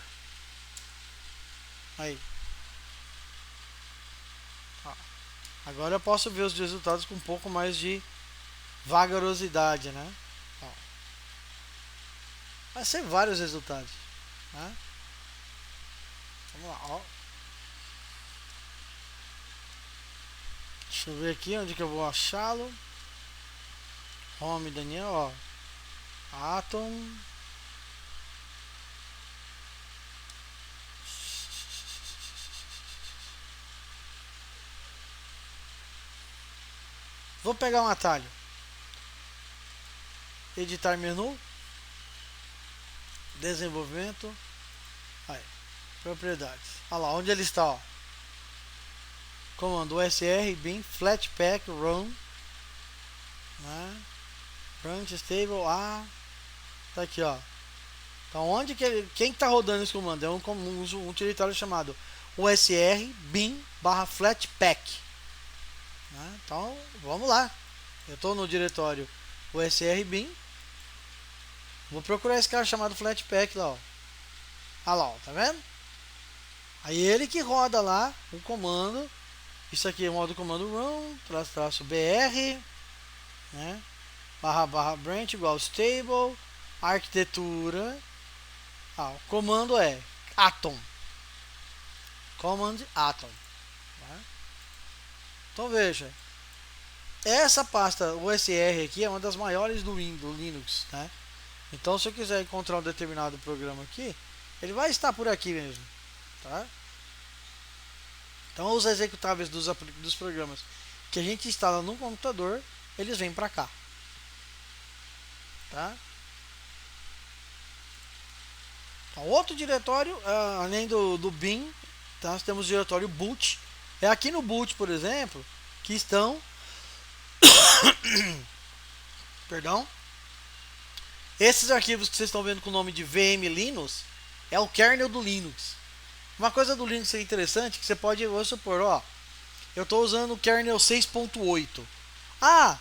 Aí. Agora eu posso ver os resultados com um pouco mais de vagarosidade, né? Vai ser vários resultados, né? Vamos lá, Deixa eu ver aqui onde que eu vou achá-lo. Home Daniel, Atom. Vou pegar um atalho. Editar menu. Desenvolvimento. Aí. Propriedades. Olha lá, onde ele está, Comando usr bin flatpak run, né? Branch stable tá aqui, Então onde que quem está rodando esse comando? É um utilitário chamado usr bin /flatpak, né? Então vamos lá. Eu estou no diretório usr bin. Vou procurar esse cara chamado flatpak lá, Olha lá, tá vendo? Aí ele que roda lá o comando. Isso aqui é o modo comando run /br, né? barra branch igual stable, arquitetura. O comando é atom. Command atom. Tá? Então veja, essa pasta USR aqui é uma das maiores do Linux, né? Então se eu quiser encontrar um determinado programa aqui, ele vai estar por aqui mesmo, tá? Então os executáveis dos programas que a gente instala no computador, eles vêm para cá, tá? Então, outro diretório, além do bin, tá? Nós temos o diretório boot. É aqui no boot, por exemplo, que estão perdão, esses arquivos que vocês estão vendo com o nome de VM Linux é o kernel do Linux. Uma coisa do Linux é interessante que você pode, vou supor, eu estou usando o kernel 6.8.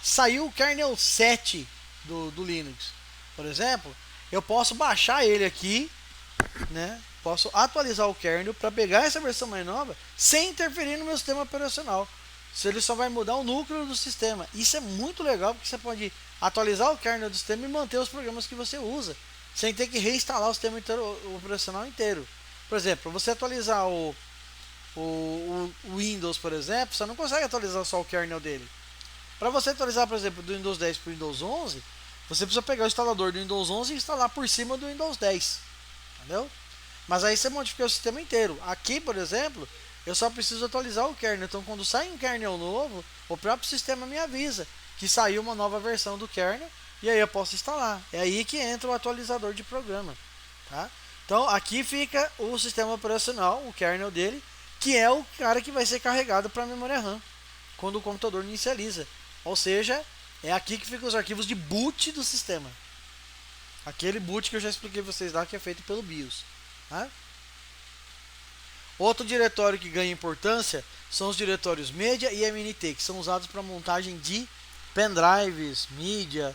Saiu o kernel 7 do Linux, por exemplo. Eu posso baixar ele aqui, né? Posso atualizar o kernel para pegar essa versão mais nova sem interferir no meu sistema operacional. Ele só vai mudar o núcleo do sistema. Isso é muito legal porque você pode atualizar o kernel do sistema e manter os programas que você usa sem ter que reinstalar o sistema operacional inteiro. Por exemplo, para você atualizar o Windows, por exemplo, você não consegue atualizar só o kernel dele. Para você atualizar, por exemplo, do Windows 10 para o Windows 11, você precisa pegar o instalador do Windows 11 e instalar por cima do Windows 10. Entendeu? Mas aí você modifica o sistema inteiro. Aqui, por exemplo, eu só preciso atualizar o kernel. Então, quando sai um kernel novo, o próprio sistema me avisa que saiu uma nova versão do kernel e aí eu posso instalar. É aí que entra o atualizador de programa, tá? Então, aqui fica o sistema operacional, o kernel dele, que é o cara que vai ser carregado para a memória RAM quando o computador inicializa. Ou seja, é aqui que ficam os arquivos de boot do sistema. Aquele boot que eu já expliquei para vocês lá, que é feito pelo BIOS. Tá? Outro diretório que ganha importância são os diretórios media e MNT, que são usados para montagem de pendrives, mídia.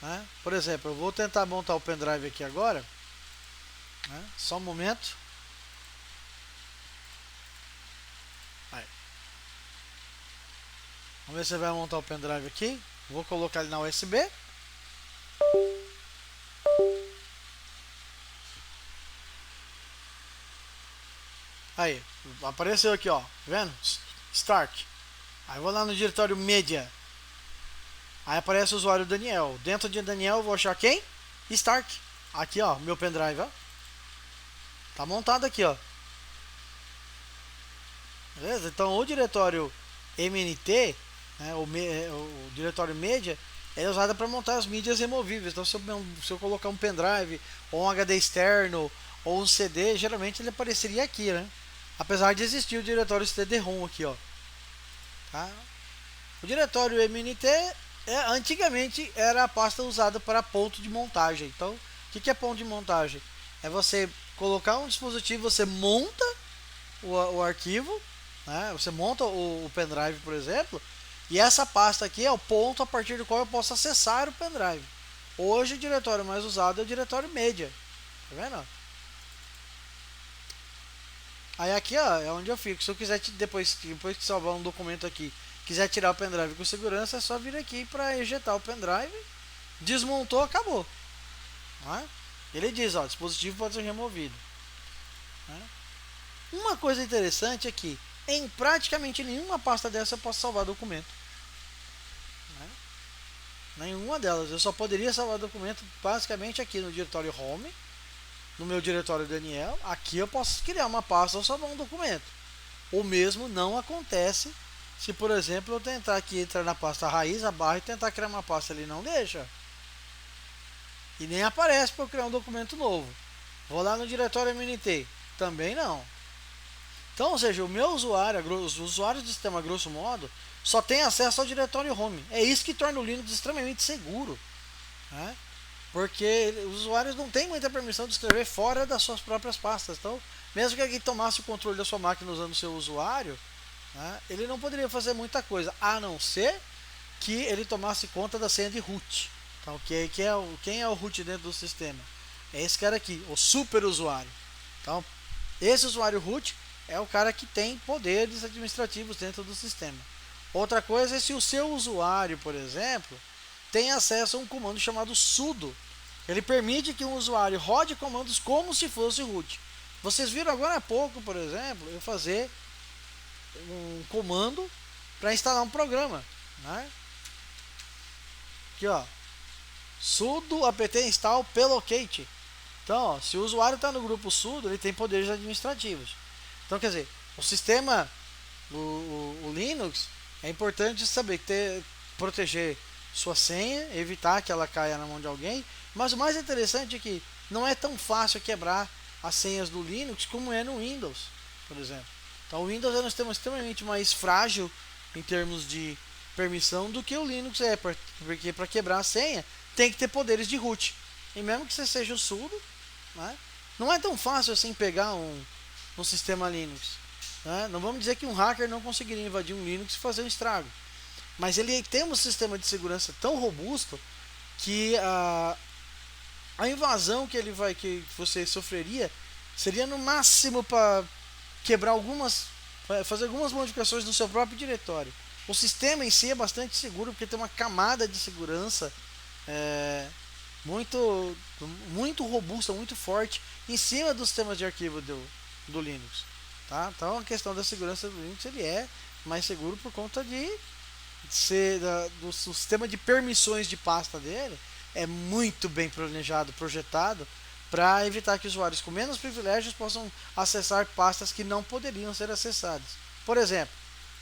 Né? Por exemplo, eu vou tentar montar o pendrive aqui agora. Né? Só um momento. Aí. Vamos ver se vai montar o pendrive aqui. Vou colocar ele na USB. Aí, apareceu aqui, ó, vendo? Start. Aí vou lá no diretório Media. Aí aparece o usuário Daniel. Dentro de Daniel eu vou achar quem? Start. Aqui, ó, meu pendrive, ó. Tá montado aqui, ó. Beleza? Então o diretório MNT, né, o diretório Media, é usado para montar as mídias removíveis. Então se eu colocar um pendrive, ou um HD externo, ou um CD, geralmente ele apareceria aqui, né? Apesar de existir o diretório CD-ROM aqui, ó. Tá? O diretório MNT antigamente era a pasta usada para ponto de montagem. Então, o que é ponto de montagem? É você colocar um dispositivo, você monta o arquivo, né? Você monta o pendrive, por exemplo, e essa pasta aqui é o ponto a partir do qual eu posso acessar o pendrive. Hoje o diretório mais usado é o diretório media. Tá vendo? Aí aqui, ó, é onde eu fico. Se eu quiser depois que salvar um documento aqui, quiser tirar o pendrive com segurança, é só vir aqui para ejetar o pendrive. Desmontou, acabou. Né? Ele diz, ó, dispositivo pode ser removido. Né? Uma coisa interessante é que em praticamente nenhuma pasta dessa eu posso salvar documento. Né? Nenhuma delas. Eu só poderia salvar documento basicamente aqui no diretório Home. No meu diretório Daniel, aqui eu posso criar uma pasta ou salvar um documento. O mesmo não acontece se, por exemplo, eu tentar aqui entrar na pasta raiz, a barra, e tentar criar uma pasta, ele não deixa. E nem aparece para eu criar um documento novo. Vou lá no diretório MNT, também não. Então, ou seja, o meu usuário, os usuários do sistema, grosso modo, só tem acesso ao diretório Home. É isso que torna o Linux extremamente seguro. Né? Porque os usuários não têm muita permissão de escrever fora das suas próprias pastas. Então, mesmo que alguém tomasse o controle da sua máquina usando o seu usuário, né, ele não poderia fazer muita coisa, a não ser que ele tomasse conta da senha de root. Então, quem é o root dentro do sistema? É esse cara aqui, o super usuário. Então, esse usuário root é o cara que tem poderes administrativos dentro do sistema. Outra coisa é se o seu usuário, por exemplo, tem acesso a um comando chamado sudo. Ele permite que um usuário rode comandos como se fosse root. Vocês viram agora há pouco, por exemplo, eu fazer um comando para instalar um programa, né? Aqui, ó, sudo apt install plocate. Então, ó, se o usuário está no grupo sudo, ele tem poderes administrativos. Então, quer dizer, o sistema, o Linux, é importante saber proteger sua senha, evitar que ela caia na mão de alguém. Mas o mais interessante é que não é tão fácil quebrar as senhas do Linux como é no Windows, por exemplo. Então, o Windows é um sistema extremamente mais frágil em termos de permissão do que o Linux é, porque para quebrar a senha tem que ter poderes de root. E mesmo que você seja o sudo, né, não é tão fácil assim pegar um sistema Linux. Né? Não vamos dizer que um hacker não conseguiria invadir um Linux e fazer um estrago. Mas ele tem um sistema de segurança tão robusto que a invasão que você sofreria seria no máximo para quebrar fazer algumas modificações no seu próprio diretório. O sistema em si é bastante seguro porque tem uma camada de segurança muito, muito robusta, muito forte em cima dos sistemas de arquivo do Linux. Tá? Então a questão da segurança do Linux ele é mais seguro por conta do sistema de permissões de pasta dele é muito bem planejado, projetado para evitar que usuários com menos privilégios possam acessar pastas que não poderiam ser acessadas. Por exemplo,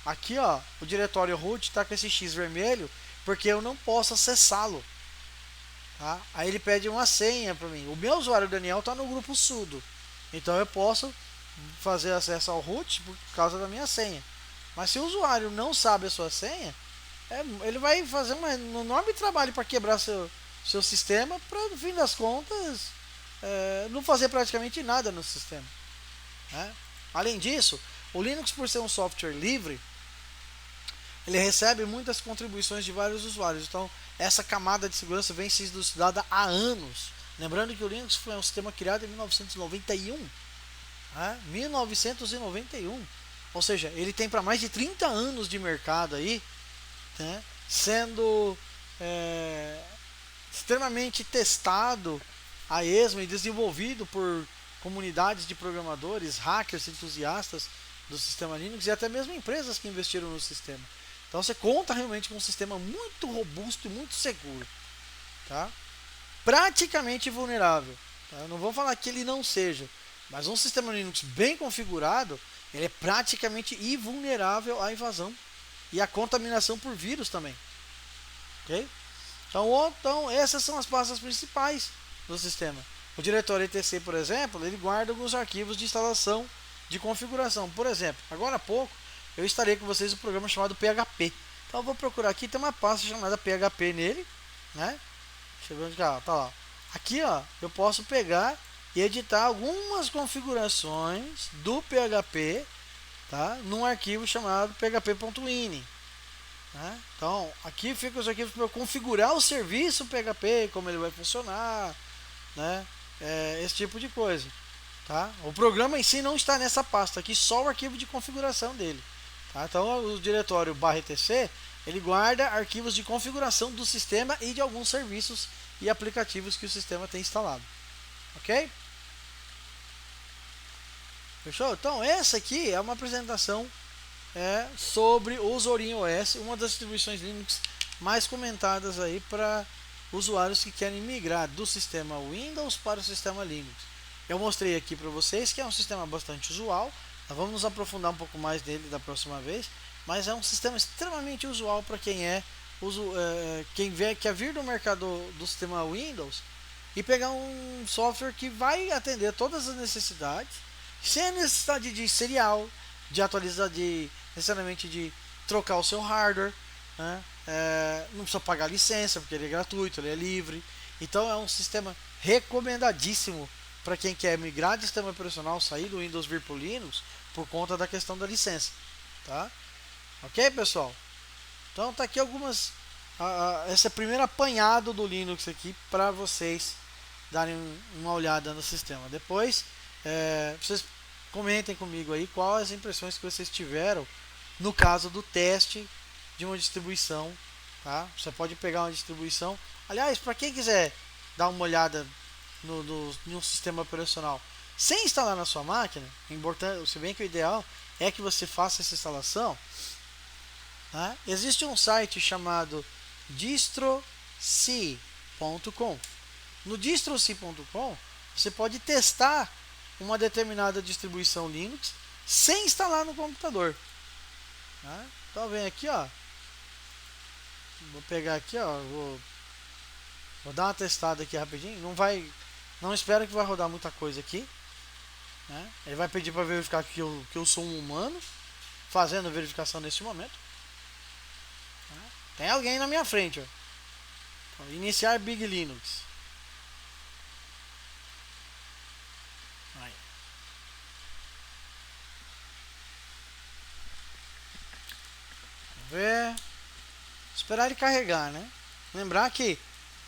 aqui ó, o diretório root está com esse X vermelho porque eu não posso acessá-lo. Tá? Aí ele pede uma senha para mim. O meu usuário Daniel está no grupo sudo, então eu posso fazer acesso ao root por causa da minha senha. Mas se o usuário não sabe a sua senha, ele vai fazer um enorme trabalho para quebrar seu sistema para, no fim das contas, não fazer praticamente nada no sistema. Né? Além disso, o Linux, por ser um software livre, ele recebe muitas contribuições de vários usuários. Então, essa camada de segurança vem sendo estudada há anos. Lembrando que o Linux foi um sistema criado em 1991. 1991. Ou seja, ele tem para mais de 30 anos de mercado aí, né, sendo extremamente testado a esmo e desenvolvido por comunidades de programadores, hackers, entusiastas do sistema Linux e até mesmo empresas que investiram no sistema. Então você conta realmente com um sistema muito robusto e muito seguro, tá? Praticamente vulnerável. Tá? Eu não vou falar que ele não seja, mas um sistema Linux bem configurado, ele é praticamente invulnerável à invasão e à contaminação por vírus também. Ok? Então essas são as pastas principais do sistema. O diretório etc, por exemplo, ele guarda alguns arquivos de instalação de configuração. Por exemplo, agora há pouco eu instalei com vocês um programa chamado PHP. Então eu vou procurar aqui, tem uma pasta chamada PHP nele, né? Deixa eu ver onde tá lá. Aqui ó, eu posso pegar e editar algumas configurações do PHP, tá? Num arquivo chamado php.ini. Né? Então aqui ficam os arquivos para eu configurar o serviço PHP, como ele vai funcionar, né? Esse tipo de coisa. Tá? O programa em si não está nessa pasta aqui, só o arquivo de configuração dele. Tá? Então o diretório /etc ele guarda arquivos de configuração do sistema e de alguns serviços e aplicativos que o sistema tem instalado. Ok? Fechou? Então essa aqui é uma apresentação sobre o Zorin OS, uma das distribuições Linux mais comentadas aí para usuários que querem migrar do sistema Windows para o sistema Linux. Eu mostrei aqui para vocês que é um sistema bastante usual. Nós vamos nos aprofundar um pouco mais dele da próxima vez, mas é um sistema extremamente usual para quem quer vir do mercado do sistema Windows e pegar um software que vai atender todas as necessidades, sem a necessidade de serial, de atualizar, necessariamente de trocar o seu hardware, né? Não precisa pagar licença porque ele é gratuito, ele é livre. Então é um sistema recomendadíssimo para quem quer migrar de sistema operacional, sair do Windows vir para o Linux por conta da questão da licença, tá? Ok, pessoal? Então tá aqui esse é o primeiro apanhado do Linux aqui para vocês darem uma olhada no sistema. Depois vocês comentem comigo aí quais as impressões que vocês tiveram no caso do teste de uma distribuição tá? Você pode pegar uma distribuição. Aliás, para quem quiser dar uma olhada no sistema operacional sem instalar na sua máquina, importante, se bem que o ideal é que você faça essa instalação, tá? Existe um site chamado distroc.com. No distroc.com você pode testar uma determinada distribuição Linux sem instalar no computador, tá? Então vem aqui, ó. Vou pegar aqui, ó. Vou dar uma testada aqui rapidinho. Não espero que vai rodar muita coisa aqui, né? Ele vai pedir para verificar que eu sou um humano fazendo a verificação nesse momento. Tem alguém na minha frente, ó. Então, iniciar Big Linux. Aí. Vamos ver. Esperar ele carregar, né? Lembrar que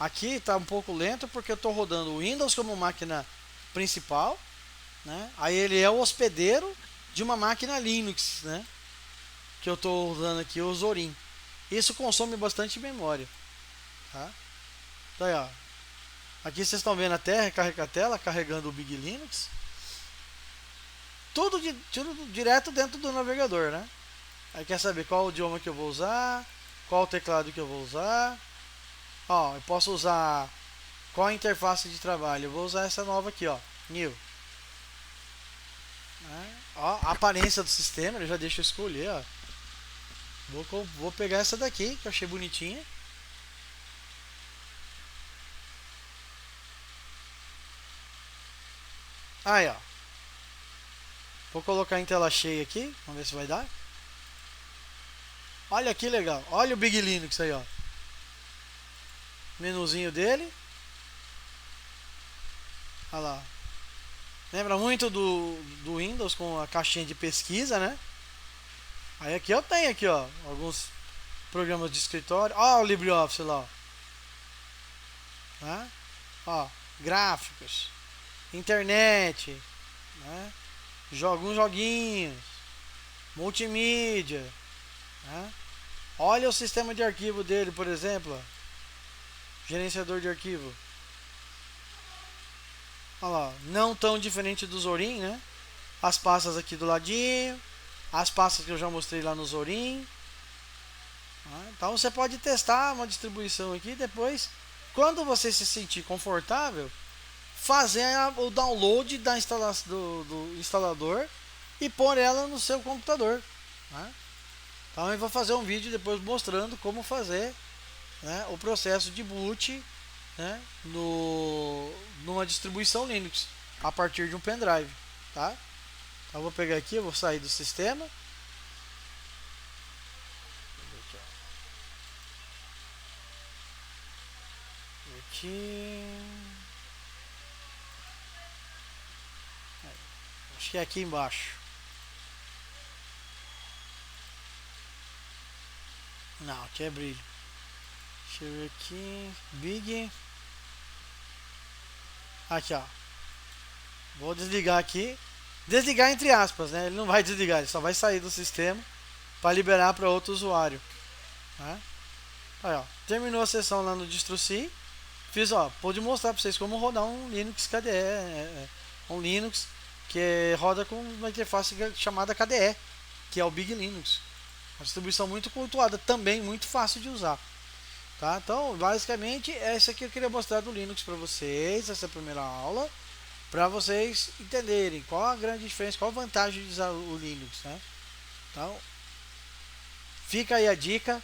aqui está um pouco lento porque eu estou rodando o Windows como máquina principal, né? Aí ele é o hospedeiro de uma máquina Linux, né? Que eu estou usando aqui, o Zorin. Isso consome bastante memória, tá? Então aí, ó. Aqui vocês estão vendo até recarregar a tela, carregando o Big Linux. Tudo direto dentro do navegador, né? Aí quer saber qual o idioma que eu vou usar, qual o teclado que eu vou usar. Ó, eu posso usar qual a interface de trabalho. Eu vou usar essa nova aqui, ó, New. Ó, a aparência do sistema, ele já deixa eu escolher, ó. Vou pegar essa daqui, que eu achei bonitinha. Aí, ó. Vou colocar em tela cheia aqui, vamos ver se vai dar. Olha que legal, olha o Big Linux aí, ó. Menuzinho dele. Olha lá. Lembra muito do Windows com a caixinha de pesquisa, né? Aí aqui eu tenho aqui, ó, alguns programas de escritório. Ó, o LibreOffice lá, ó. Tá? Ó, gráficos, internet, né? Alguns joguinhos, multimídia, né? Olha o sistema de arquivo dele, por exemplo, ó. Gerenciador de arquivo. Olha lá, não tão diferente do Zorin, né? As pastas aqui do ladinho, as pastas que eu já mostrei lá no Zorin. Então você pode testar uma distribuição aqui, depois, quando você se sentir confortável, fazer o download da do instalador e pôr ela no seu computador, né? Então eu vou fazer um vídeo depois mostrando como fazer, né, o processo de boot, né, numa distribuição Linux a partir de um pendrive, tá? Então eu vou pegar aqui, eu vou sair do sistema. Aqui. Acho que é aqui embaixo. Não, aqui é brilho. Deixa eu ver aqui. Big. Aqui, ó. Vou desligar aqui. Desligar entre aspas, né? Ele não vai desligar, ele só vai sair do sistema para liberar para outro usuário, né? Aí, ó. Terminou a sessão lá no DistroC. Fiz, ó. Pude mostrar para vocês como rodar um Linux KDE. Um Linux que roda com uma interface chamada KDE, que é o Big Linux. Uma distribuição muito cultuada, também muito fácil de usar. Tá? Então, basicamente, essa aqui eu queria mostrar do Linux para vocês, essa primeira aula, para vocês entenderem qual a grande diferença, qual a vantagem de usar o Linux, né? Então, fica aí a dica.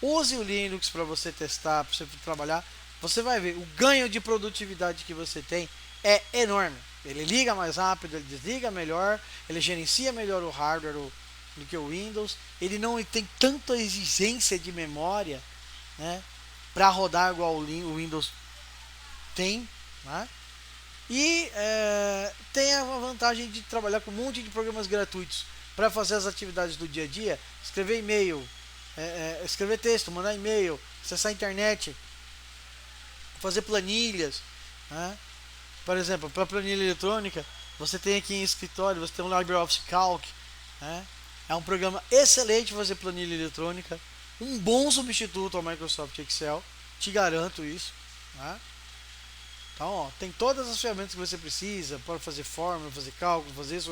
Use o Linux para você testar, para você trabalhar. Você vai ver, o ganho de produtividade que você tem é enorme. Ele liga mais rápido, ele desliga melhor, ele gerencia melhor o hardware do que o Windows. Ele não tem tanta exigência de memória, né, para rodar igual o Windows tem, né? E tem a vantagem de trabalhar com um monte de programas gratuitos para fazer as atividades do dia a dia, escrever e-mail, escrever texto, mandar e-mail, acessar a internet, fazer planilhas, né? Por exemplo, para planilha eletrônica, você tem aqui em escritório, você tem um LibreOffice Calc, né? É um programa excelente fazer planilha eletrônica, um bom substituto ao Microsoft Excel, te garanto isso, tá? Então, ó, tem todas as ferramentas que você precisa para fazer fórmula, fazer cálculo, fazer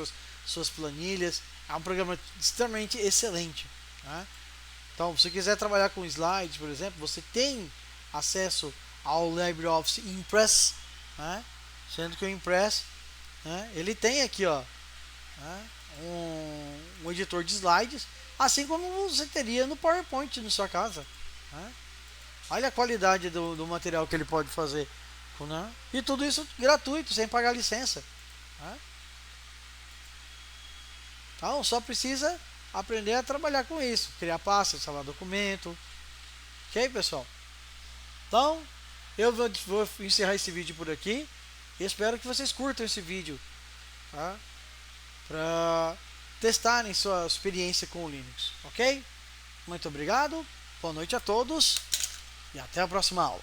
suas planilhas. É um programa extremamente excelente, tá? Então, se você quiser trabalhar com slides, por exemplo, você tem acesso ao LibreOffice Impress, né? Sendo que o Impress, né, ele tem aqui, ó, né, um editor de slides, assim como você teria no PowerPoint na sua casa, né? Olha a qualidade do material que ele pode fazer, né? E tudo isso gratuito, sem pagar licença, né? Então só precisa aprender a trabalhar com isso, criar pastas, salvar documento, ok, pessoal? Então eu vou encerrar esse vídeo por aqui e espero que vocês curtam esse vídeo, tá? Para testarem sua experiência com o Linux, ok? Muito obrigado, boa noite a todos e até a próxima aula.